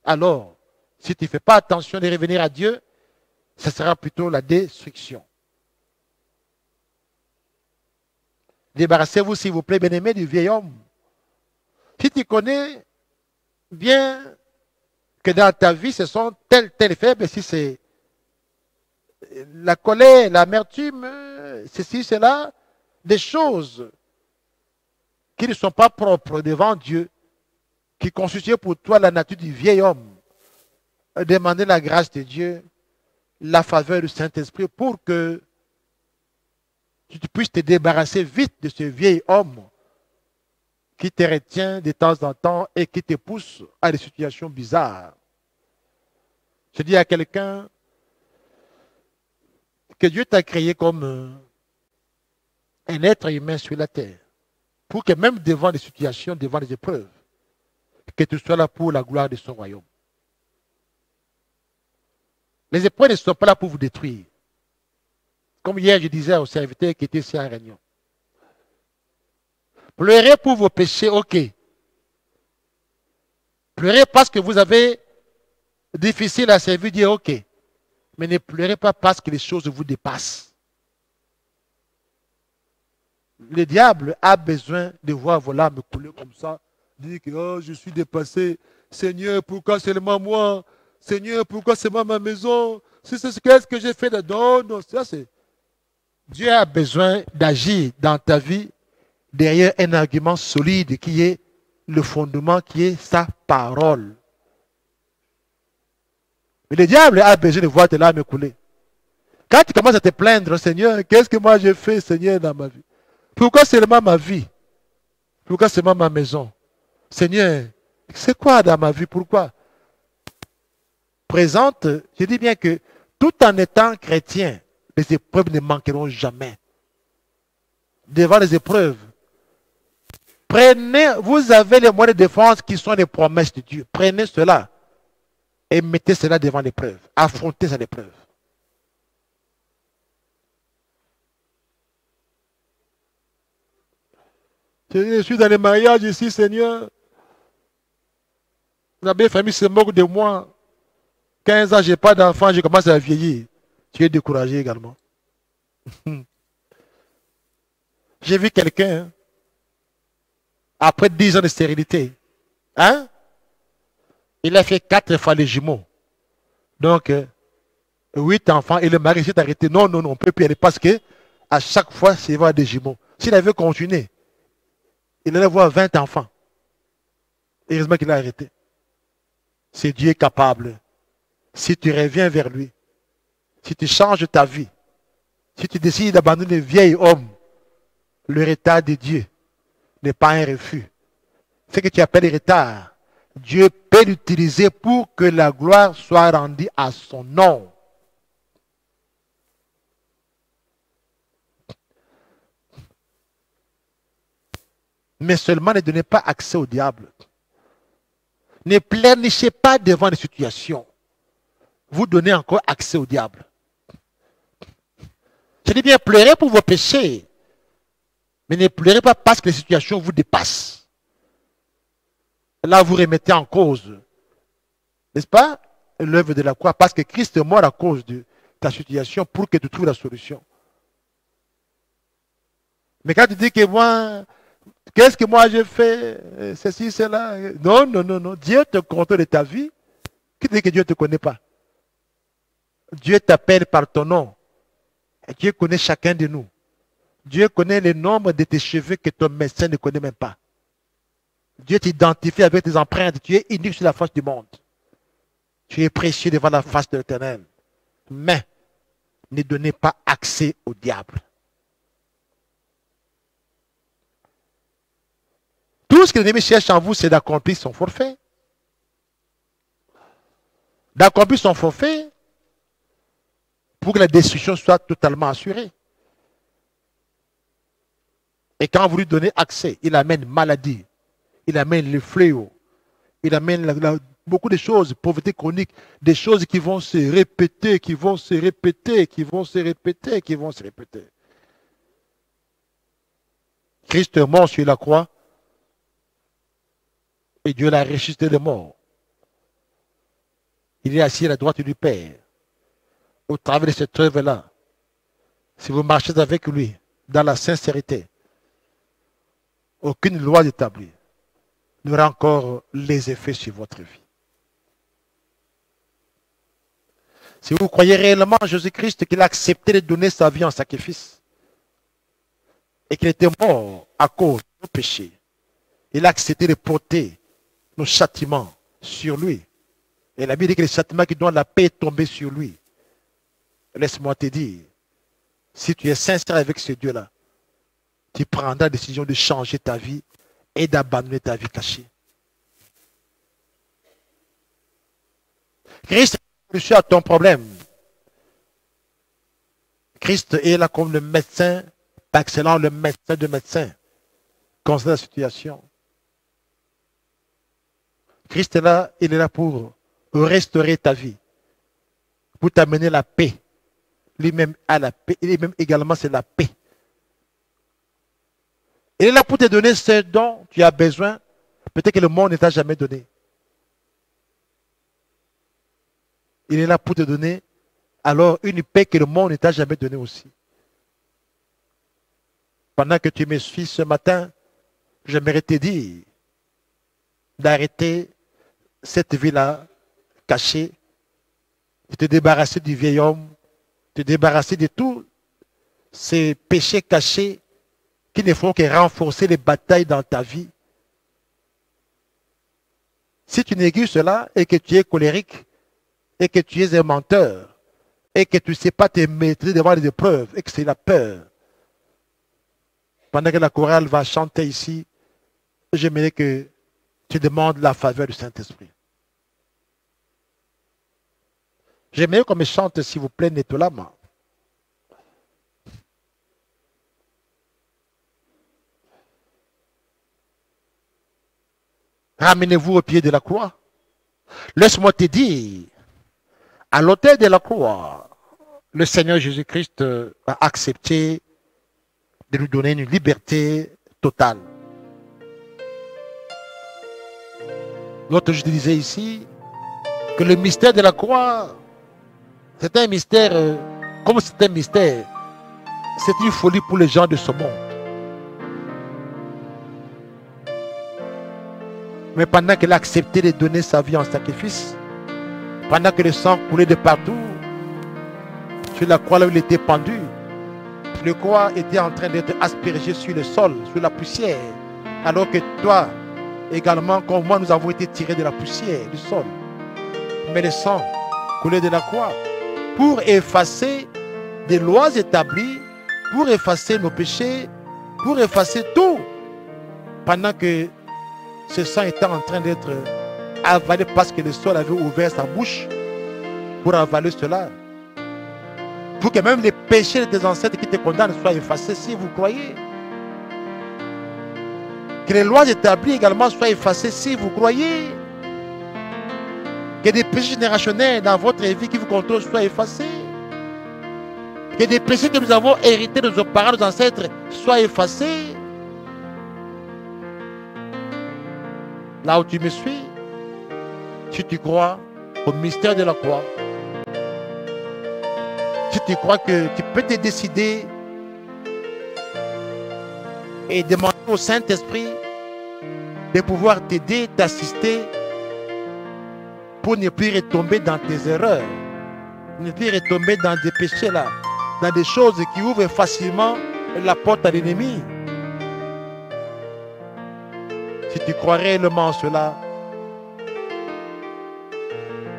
Alors, si tu ne fais pas attention de revenir à Dieu, ce sera plutôt la destruction. Débarrassez-vous, s'il vous plaît, bien-aimé, du vieil homme. Si tu connais bien que dans ta vie, ce sont tels faits, si c'est la colère, l'amertume, ceci, cela, des choses qui ne sont pas propres devant Dieu, qui constituent pour toi la nature du vieil homme. Demandez la grâce de Dieu, la faveur du Saint-Esprit pour que tu puisses te débarrasser vite de ce vieil homme qui te retient de temps en temps et qui te pousse à des situations bizarres. Je dis à quelqu'un que Dieu t'a créé comme un être humain sur la terre, pour que même devant des situations, devant des épreuves, que tu sois là pour la gloire de son royaume. Les épreuves ne sont pas là pour vous détruire. Comme hier, je disais aux serviteurs qui étaient ici en réunion. Pleurez pour vos péchés, ok. Pleurez parce que vous avez difficile à servir, dire ok. Mais ne pleurez pas parce que les choses vous dépassent. Le diable a besoin de voir vos larmes couler comme ça. Dire que oh, je suis dépassé. Seigneur, pourquoi seulement moi? Seigneur, pourquoi seulement ma maison? Qu'est-ce que j'ai fait de non, non, ça c'est. Dieu a besoin d'agir dans ta vie derrière un argument solide qui est le fondement, qui est sa parole. Mais le diable a besoin de voir tes larmes couler. Quand tu commences à te plaindre, Seigneur, qu'est-ce que moi j'ai fait, Seigneur, dans ma vie? Pourquoi seulement ma vie? Pourquoi seulement ma maison? Seigneur, c'est quoi dans ma vie? Pourquoi? Présente, je dis bien que tout en étant chrétien, les épreuves ne manqueront jamais. Devant les épreuves, prenez, vous avez les moyens de défense qui sont les promesses de Dieu. Prenez cela et mettez cela devant l'épreuve. Affrontez cette épreuve. Je suis dans les mariages ici, Seigneur. La belle famille se moque de moi. 15 ans, je n'ai pas d'enfant, je commence à vieillir. Tu es découragé également. J'ai vu quelqu'un, hein, après 10 ans de stérilité, hein, il a fait 4 fois les jumeaux. Donc, 8 enfants et le mari s'est arrêté. Non, non, non, on ne peut plus aller parce que à chaque fois, c'est voir des jumeaux. S'il avait continué, il allait voir 20 enfants. Heureusement qu'il a arrêté. C'est Dieu capable. Si tu reviens vers lui, si tu changes ta vie, si tu décides d'abandonner le vieil homme, le retard de Dieu n'est pas un refus. Ce que tu appelles retard, Dieu peut l'utiliser pour que la gloire soit rendue à son nom. Mais seulement ne donnez pas accès au diable. Ne pleurnichez pas devant les situations. Vous donnez encore accès au diable. Je dis bien, pleurez pour vos péchés. Mais ne pleurez pas parce que les situations vous dépassent. Là, vous remettez en cause, n'est-ce pas, l'œuvre de la croix. Parce que Christ est mort à cause de ta situation pour que tu trouves la solution. Mais quand tu dis que moi, qu'est-ce que moi j'ai fait, ceci, cela. Non, non, non, non. Dieu te compte de ta vie. Qui dit que Dieu ne te connaît pas? Dieu t'appelle par ton nom. Et Dieu connaît chacun de nous. Dieu connaît le nombre de tes cheveux que ton médecin ne connaît même pas. Dieu t'identifie avec tes empreintes. Tu es unique sur la face du monde. Tu es précieux devant la face de l'Éternel. Mais ne donnez pas accès au diable. Tout ce que l'ennemi cherche en vous, c'est d'accomplir son forfait. D'accomplir son forfait pour que la destruction soit totalement assurée. Et quand vous lui donnez accès, il amène maladie, il amène le fléau, il amène beaucoup de choses, pauvreté chronique, des choses qui vont se répéter, qui vont se répéter, qui vont se répéter, qui vont se répéter. Christ est mort sur la croix et Dieu l'a ressuscité de mort. Il est assis à la droite du Père. Au travers de cette œuvre-là, si vous marchez avec lui dans la sincérité, aucune loi établie n'aura encore les effets sur votre vie. Si vous croyez réellement en Jésus-Christ qu'il a accepté de donner sa vie en sacrifice et qu'il était mort à cause de nos péchés, il a accepté de porter nos châtiments sur lui. Et la Bible dit que le châtiment qui donne la paix est tombé sur lui. Laisse-moi te dire, si tu es sincère avec ce Dieu-là, tu prendras la décision de changer ta vie et d'abandonner ta vie cachée. Christ est la solution à ton problème. Christ est là comme le médecin, par excellence le médecin de médecins, concernant la situation. Christ est là, il est là pour restaurer ta vie, pour t'amener la paix. Lui-même a la paix, lui-même également c'est la paix. Il est là pour te donner ce dont tu as besoin, peut-être que le monde ne t'a jamais donné. Il est là pour te donner alors une paix que le monde ne t'a jamais donnée aussi. Pendant que tu me suis ce matin, j'aimerais te dire d'arrêter cette vie-là cachée, de te débarrasser du vieil homme, de te débarrasser de tous ces péchés cachés qui ne font que renforcer les batailles dans ta vie. Si tu négliges cela et que tu es colérique, et que tu es un menteur, et que tu ne sais pas te maîtriser devant les épreuves, et que c'est la peur, pendant que la chorale va chanter ici, j'aimerais que tu demandes la faveur du Saint-Esprit. J'aimerais qu'on me chante, s'il vous plaît, Netolama. Ramenez-vous au pied de la croix. Laisse-moi te dire, à l'autel de la croix, le Seigneur Jésus-Christ a accepté de nous donner une liberté totale. L'autre, je te disais ici, que le mystère de la croix, c'est un mystère, comme c'est un mystère, c'est une folie pour les gens de ce monde. Mais pendant qu'elle a accepté de donner sa vie en sacrifice, pendant que le sang coulait de partout, sur la croix là où il était pendu, le croix était en train d'être aspergé sur le sol, sur la poussière, alors que toi, également, comme moi, nous avons été tirés de la poussière, du sol. Mais le sang coulait de la croix pour effacer des lois établies, pour effacer nos péchés, pour effacer tout, pendant que ce sang était en train d'être avalé parce que le sol avait ouvert sa bouche pour avaler cela. Pour que même les péchés de tes ancêtres qui te condamnent soient effacés si vous croyez. Que les lois établies également soient effacées si vous croyez. Que des péchés générationnels dans votre vie qui vous contrôlent soient effacés. Que des péchés que nous avons hérités de nos parents, nos ancêtres soient effacés. Là où tu me suis, si tu crois au mystère de la croix, si tu crois que tu peux te décider et demander au Saint-Esprit de pouvoir t'aider, t'assister pour ne plus retomber dans tes erreurs, ne plus retomber dans des péchés là, dans des choses qui ouvrent facilement la porte à l'ennemi. Si tu crois réellement en cela,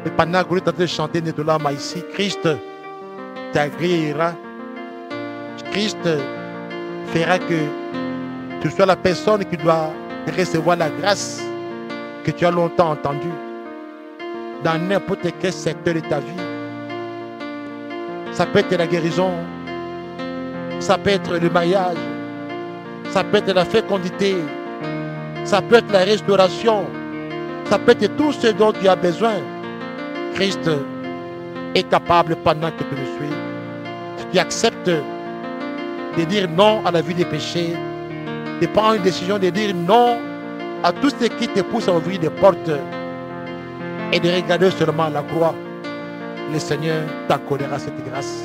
et pendant que vous êtes en train de chanter Netolama ici, Christ t'agréera. Christ fera que tu sois la personne qui doit recevoir la grâce que tu as longtemps entendue dans n'importe quel secteur de ta vie. Ça peut être la guérison, ça peut être le mariage, ça peut être la fécondité, ça peut être la restauration, ça peut être tout ce dont tu as besoin. Christ est capable pendant que tu le suis. Si tu acceptes de dire non à la vie des péchés, de prendre une décision de dire non à tout ce qui te pousse à ouvrir des portes et de regarder seulement la croix, le Seigneur t'accordera cette grâce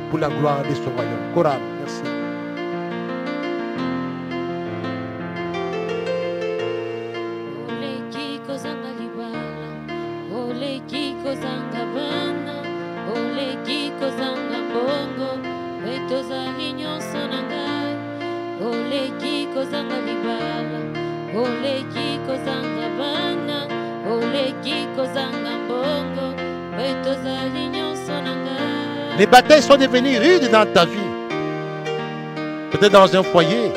pour la gloire de son royaume. Chorale, merci. Les batailles sont devenues rudes dans ta vie. Peut-être dans un foyer,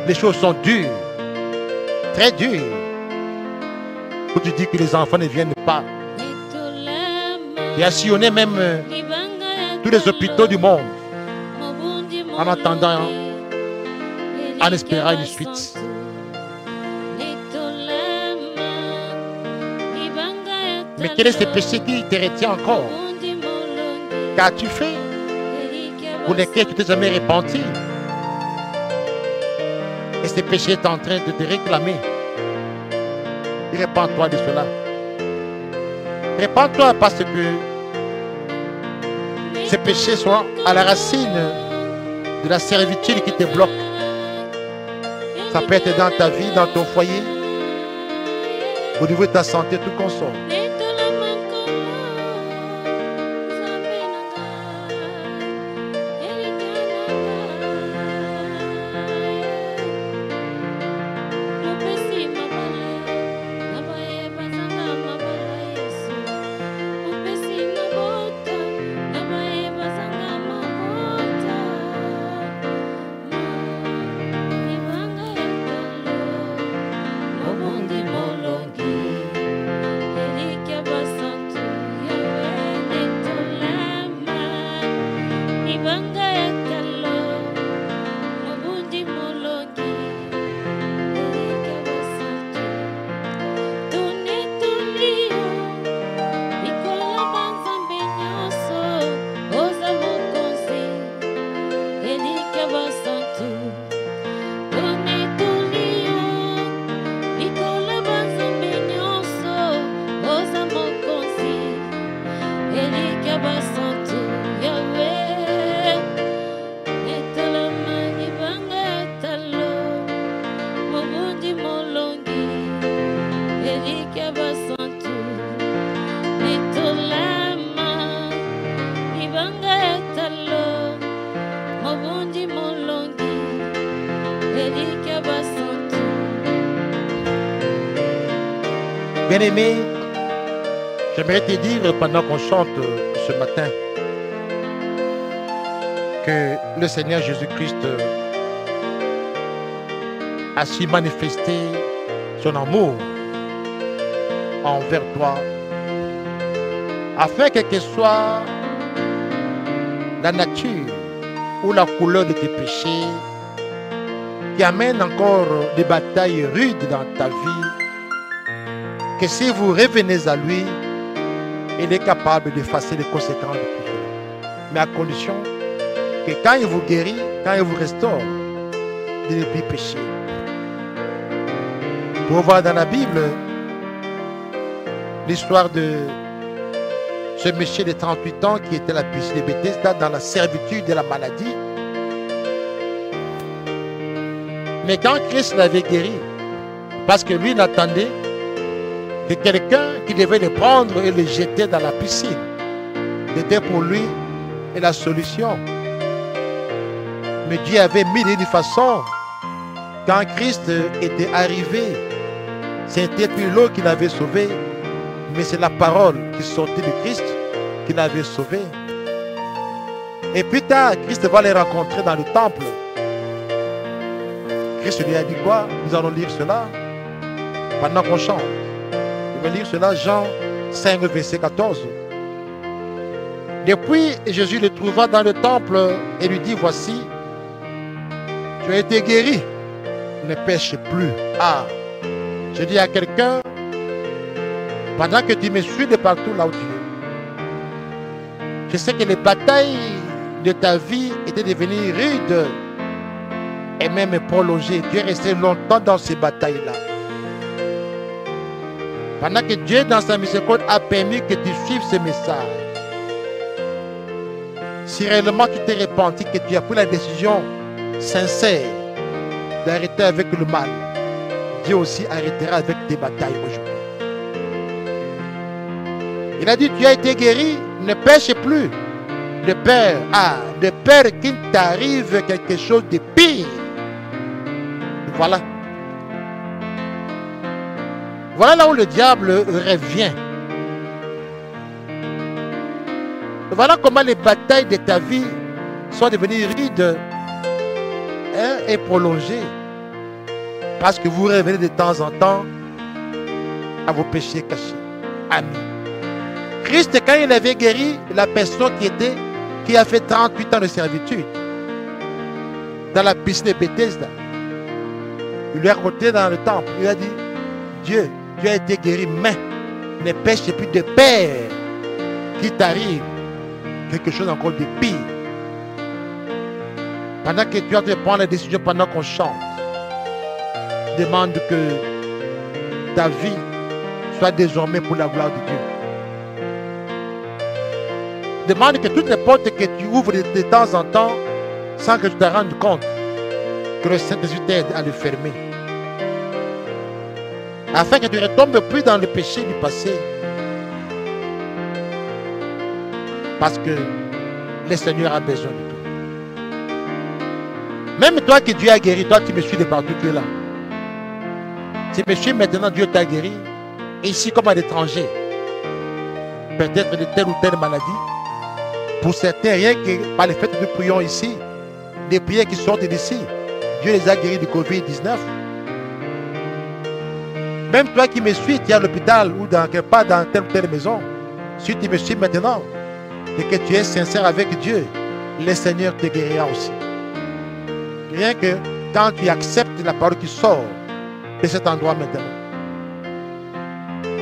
les choses sont dures, très dures. Où tu dis que les enfants ne viennent pas. Tu as sillonné même tous les hôpitaux du monde en attendant, en espérant une suite. Mais quel est ce péché qui te retient encore? Qu'as-tu fait pour lesquels tu t'es jamais repenti? Et ce péché est en train de te réclamer. Répands-toi de cela. Répands-toi parce que Ces péchés sont à la racine de la servitude qui te bloque. Ça peut être dans ta vie, dans ton foyer, au niveau de ta santé, tout consort. Bien-aimé, j'aimerais te dire pendant qu'on chante ce matin que le Seigneur Jésus-Christ a su manifester son amour envers toi afin que soit la nature ou la couleur de tes péchés qui amène encore des batailles rudes dans ta vie, que si vous revenez à lui, il est capable d'effacer les conséquences de tout cela. Mais à condition que quand il vous guérit, quand il vous restaure, de ne plus pécher. Pour voir dans la Bible l'histoire de ce monsieur de 38 ans qui était à la piscine de Bethesda dans la servitude de la maladie. Mais quand Christ l'avait guéri, parce que lui n'attendait que quelqu'un qui devait le prendre et le jeter dans la piscine. C'était pour lui la solution. Mais Dieu avait mis d'une façon, quand Christ était arrivé, c'était plus l'eau qui l'avait sauvé, mais c'est la parole qui sortait de Christ qui l'avait sauvé. Et plus tard, Christ va les rencontrer dans le temple. Christ lui a dit quoi? Nous allons lire cela pendant qu'on chante. Je vais lire cela, Jean 5, verset 14. Depuis, Jésus le trouva dans le temple et lui dit, voici, tu as été guéri, ne pêche plus. Ah, je dis à quelqu'un, pendant que tu me suis de partout là où tu es, je sais que les batailles de ta vie étaient devenues rudes et même prolongées. Tu es resté longtemps dans ces batailles-là. Pendant que Dieu, dans sa miséricorde, a permis que tu suives ce message. Si réellement tu t'es repenti, que tu as pris la décision sincère d'arrêter avec le mal, Dieu aussi arrêtera avec tes batailles aujourd'hui. Il a dit, tu as été guéri, ne pêche plus. De peur qu'il t'arrive quelque chose de pire. Voilà. Voilà là où le diable revient. Voilà comment les batailles de ta vie sont devenues rudes et prolongées. Parce que vous revenez de temps en temps à vos péchés cachés. Amen. Christ, quand il avait guéri la personne qui a fait 38 ans de servitude dans la piscine de Bethesda, il lui a raconté dans le temple, il a dit, Dieu, tu as été guéri, mais ne pêche plus de peur qui t'arrive quelque chose encore de pire. Pendant que tu as de prendre la décision, pendant qu'on chante, demande que ta vie soit désormais pour la gloire de Dieu. demande que toutes les portes que tu ouvres de temps en temps, sans que tu te rendes compte, que le Saint-Esprit t'aide à le fermer. Afin que tu ne retombes plus dans le péché du passé. Parce que le Seigneur a besoin de toi. Même toi que Dieu a guéri, toi qui me suis de partout, tu es là. Tu me suis maintenant, Dieu t'a guéri. Ici comme à l'étranger. Peut-être de telle ou telle maladie. Pour certains, rien que par le fait que nous prions ici, des prières qui sortent d'ici, Dieu les a guéris du Covid-19. Même toi qui me suis, tu es à l'hôpital ou quelque part dans telle ou telle maison, si tu me suis maintenant et que tu es sincère avec Dieu, le Seigneur te guérira aussi. Rien que quand tu acceptes la parole qui sort de cet endroit maintenant,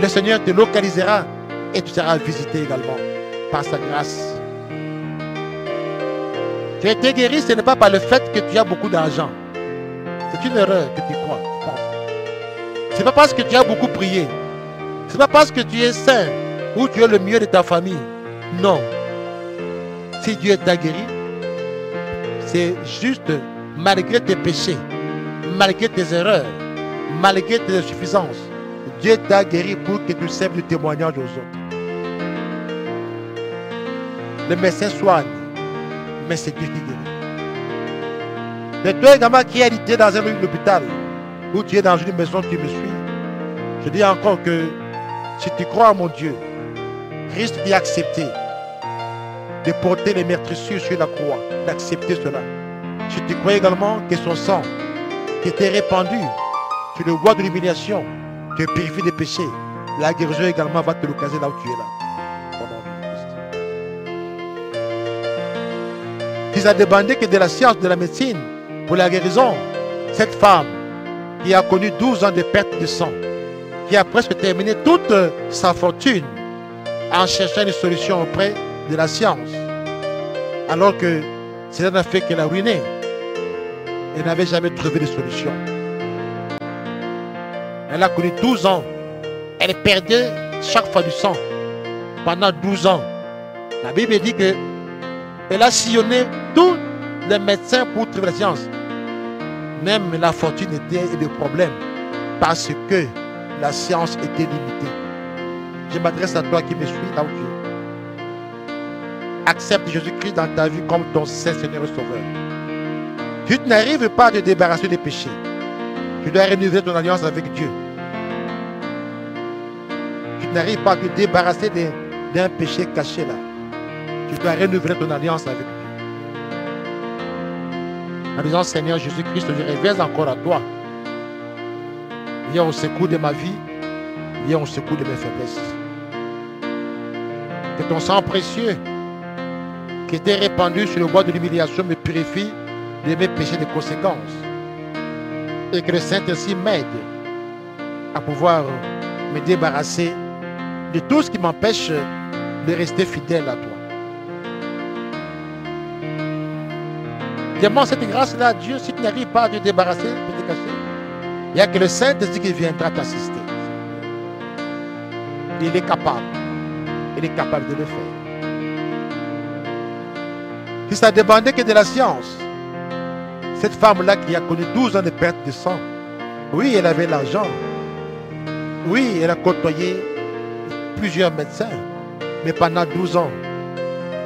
le Seigneur te localisera et tu seras visité également par sa grâce. Tu as été guéri, ce n'est pas par le fait que tu as beaucoup d'argent. C'est une erreur que tu crois, tu penses. Ce n'est pas parce que tu as beaucoup prié. Ce n'est pas parce que tu es saint ou tu es le mieux de ta famille. Non. Si Dieu t'a guéri, c'est juste malgré tes péchés, malgré tes erreurs, malgré tes insuffisances. Dieu t'a guéri pour que tu serves de témoignage aux autres. Le médecin soigne, mais c'est Dieu qui guérit. Mais toi également qui es hérité dans un hôpital, ou tu es dans une maison, tu me suis, je dis encore que si tu crois à mon Dieu, Christ qui a accepté de porter les meurtrissures sur la croix, d'accepter cela. Si tu crois également que son sang qui était répandu sur le bois de l'humiliation te purifie des péchés, la guérison également va te l'occaser là où tu es là. Il a demandé que de la science, de la médecine, pour la guérison, cette femme qui a connu 12 ans de perte de sang, qui a presque terminé toute sa fortune en cherchant une solution auprès de la science, alors que cela n'a fait que la ruiner. Elle n'avait jamais trouvé de solution. Elle a connu 12 ans. Elle perdait chaque fois du sang pendant 12 ans. La Bible dit que elle a sillonné tous les médecins pour trouver la science. Même la fortune était le problème parce que la science était limitée. Je m'adresse à toi qui me suis là où tu es. Accepte Jésus-Christ dans ta vie comme ton Seigneur et Sauveur. Tu n'arrives pas à te débarrasser des péchés. Tu dois renouveler ton alliance avec Dieu. Tu n'arrives pas à te débarrasser d'un péché caché là. Tu dois renouveler ton alliance avec Dieu. En disant, Seigneur Jésus-Christ, je révèle encore à toi. Viens au secours de ma vie. Viens au secours de mes faiblesses. Que ton sang précieux qui était répandu sur le bois de l'humiliation me purifie de mes péchés de conséquences. Et que le Saint-Esprit m'aide à pouvoir me débarrasser de tout ce qui m'empêche de rester fidèle à toi. Demande cette grâce-là à Dieu. Si tu n'arrives pas à te débarrasser, de te cacher, il n'y a que le Saint-Esprit qui viendra t'assister. Il est capable. Il est capable de le faire. Si ça demandait que de la science, cette femme-là qui a connu 12 ans de perte de sang, oui, elle avait l'argent. Oui, elle a côtoyé plusieurs médecins. Mais pendant 12 ans,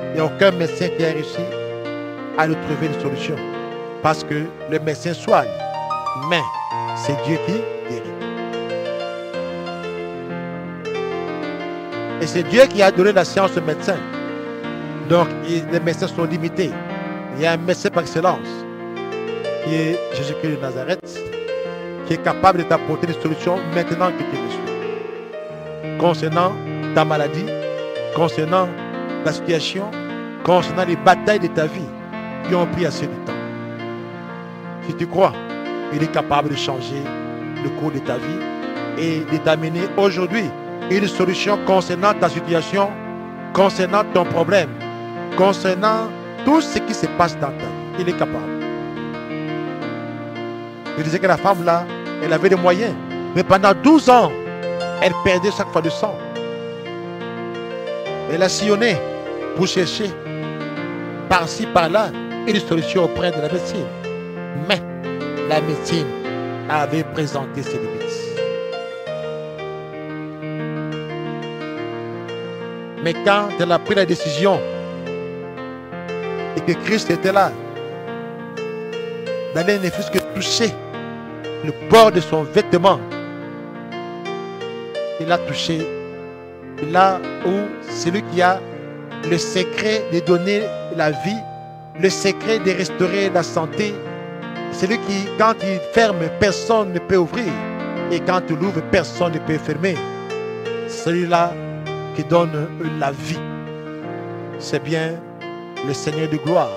il n'y a aucun médecin qui a réussi à lui trouver une solution. Parce que le médecin soigne, mais c'est Dieu qui guérit. Et c'est Dieu qui a donné la science au médecin. Donc, les médecins sont limités. Il y a un médecin par excellence, qui est Jésus-Christ de Nazareth, qui est capable de t'apporter des solutions maintenant que tu le suis. Concernant ta maladie, concernant la situation, concernant les batailles de ta vie qui ont pris assez de temps. Si tu crois, il est capable de changer le cours de ta vie et de t'amener aujourd'hui une solution concernant ta situation, concernant ton problème, concernant tout ce qui se passe dans ta vie. Il est capable. Je disais que la femme là, elle avait des moyens, mais pendant 12 ans, elle perdait chaque fois du sang. Elle a sillonné pour chercher par-ci, par-là une solution auprès de la médecine. Mais la médecine avait présenté ses limites. Mais quand elle a pris la décision et que Christ était là, d'aller ne fût-ce que toucher le bord de son vêtement, il a touché là où celui qui a le secret de donner la vie, le secret de restaurer la santé, celui qui, quand il ferme, personne ne peut ouvrir, et quand il ouvre, personne ne peut fermer. Celui-là qui donne la vie, c'est bien le Seigneur de gloire,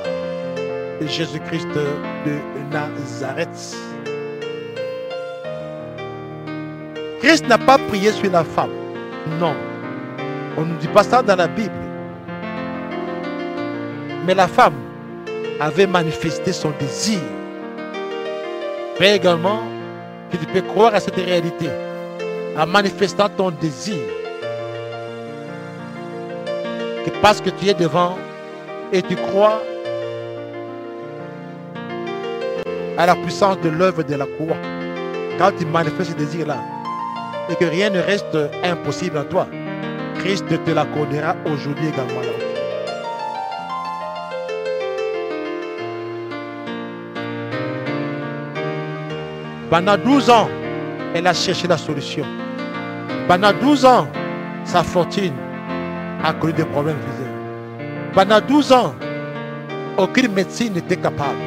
Jésus-Christ de Nazareth. Christ n'a pas prié sur la femme. Non. On ne dit pas ça dans la Bible. Mais la femme avait manifesté son désir. Mais également que tu peux croire à cette réalité en manifestant ton désir. Que parce que tu es devant et tu crois à la puissance de l'œuvre de la croix, quand tu manifestes ce désir-là, et que rien ne reste impossible en toi, Christ te l'accordera aujourd'hui également là. Pendant 12 ans, elle a cherché la solution. Pendant 12 ans, sa fortune a connu des problèmes physiques. Pendant 12 ans, aucune médecine n'était capable.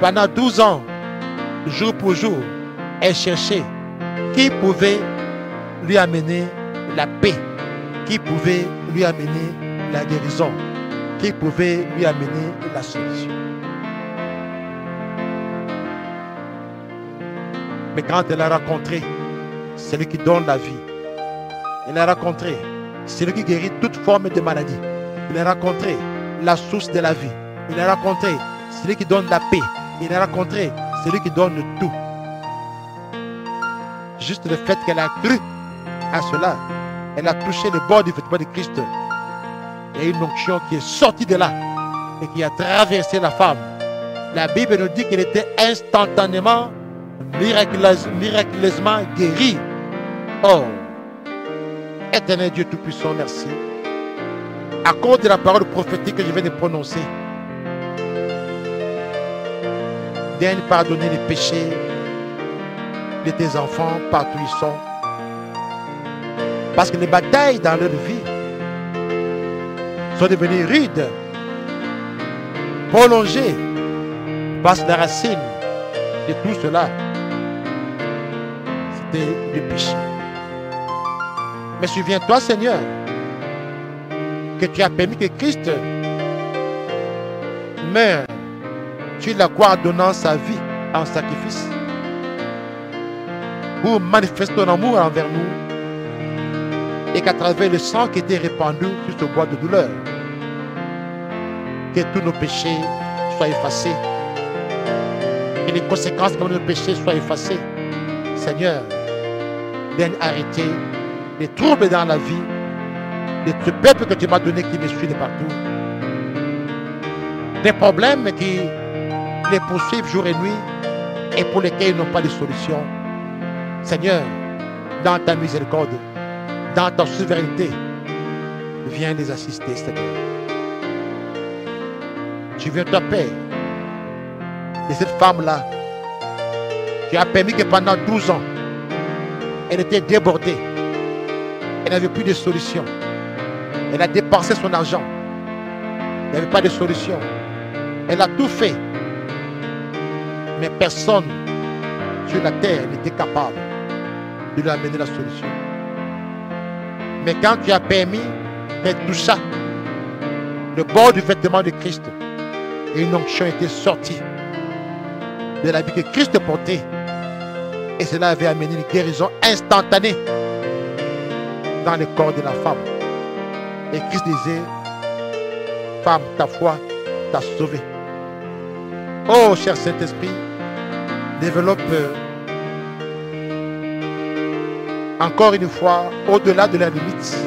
Pendant 12 ans, jour pour jour, elle cherchait qui pouvait lui amener la paix, qui pouvait lui amener la guérison, qui pouvait lui amener la solution. Mais quand elle a rencontré celui qui donne la vie, elle a rencontré celui qui guérit toute forme de maladie, elle a rencontré la source de la vie, elle a rencontré celui qui donne la paix, elle a rencontré celui qui donne tout. Juste le fait qu'elle a cru à cela, elle a touché le bord du vêtement de Christ. Il y a une onction qui est sortie de là et qui a traversé la femme. La Bible nous dit qu'elle était instantanément, miraculeusement guérie. Oh, éternel Dieu Tout-Puissant, merci. À cause de la parole prophétique que je viens de prononcer, viens pardonner les péchés de tes enfants partout où ils sont. Parce que les batailles dans leur vie sont devenues rudes, prolongées, parce que la racine de tout cela, c'était le péché. Mais souviens-toi, Seigneur, que tu as permis que Christ meure sur la croix, donnant sa vie en sacrifice pour manifester ton amour envers nous, et qu'à travers le sang qui était répandu sur ce bois de douleur, que tous nos péchés soient effacés, que les conséquences de nos péchés soient effacées. Seigneur, viens arrêter les troubles dans la vie de ce peuple que tu m'as donné qui me suit de partout. Des problèmes qui les poursuivent jour et nuit et pour lesquels ils n'ont pas de solution. Seigneur, dans ta miséricorde, dans ta souveraineté, viens les assister, Seigneur. Tu veux ta paix de cette femme-là. Tu as permis que pendant 12 ans, elle était débordée. Elle n'avait plus de solution. Elle a dépensé son argent. Il n'y avait pas de solution. Elle a tout fait. Mais personne sur la terre n'était capable de lui amener la solution. Mais quand tu as permis qu'elle toucha le bord du vêtement de Christ, et une onction était sortie de l'habit que Christ portait, et cela avait amené une guérison instantanée dans le corps de la femme. Et Christ disait, femme, ta foi t'a sauvée. Oh, cher Saint-Esprit, développe encore une fois, au-delà de la limite,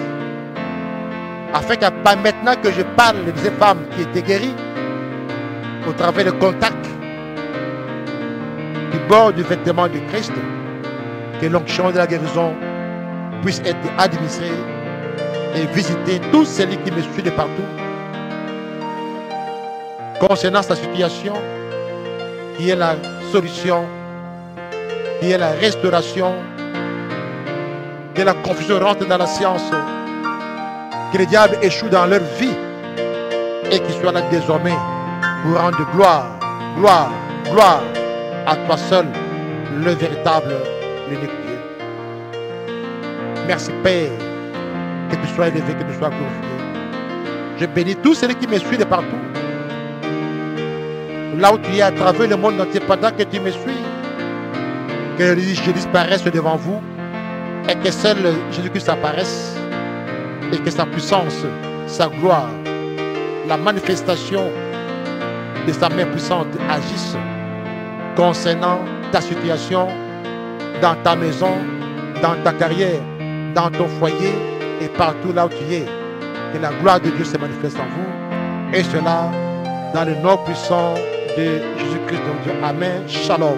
Afin que pas maintenant que je parle de ces femmes qui étaient guéries, au travers du contact du bord du vêtement de Christ, que l'onction de la guérison puisse être administrée et visiter tous celui qui me suit de partout. Concernant sa situation, qui est la solution, qui est la restauration, que la confusion rentre dans la science, que le diable échoue dans leur vie et qu'il soit là désormais pour rendre gloire, gloire, gloire à toi seul, le véritable, l'unique Dieu. Merci Père, que tu sois élevé, que tu sois glorifié. Je bénis tous ceux qui me suivent de partout. Là où tu es à travers le monde entier, pendant que tu me suis, que je disparaisse devant vous et que seul Jésus-Christ apparaisse et que sa puissance, sa gloire, la manifestation de sa main puissante agisse concernant ta situation, dans ta maison, dans ta carrière, dans ton foyer et partout là où tu es. Que la gloire de Dieu se manifeste en vous. Et cela dans le nom puissant de Jésus-Christ, notre Dieu. Amen. Shalom.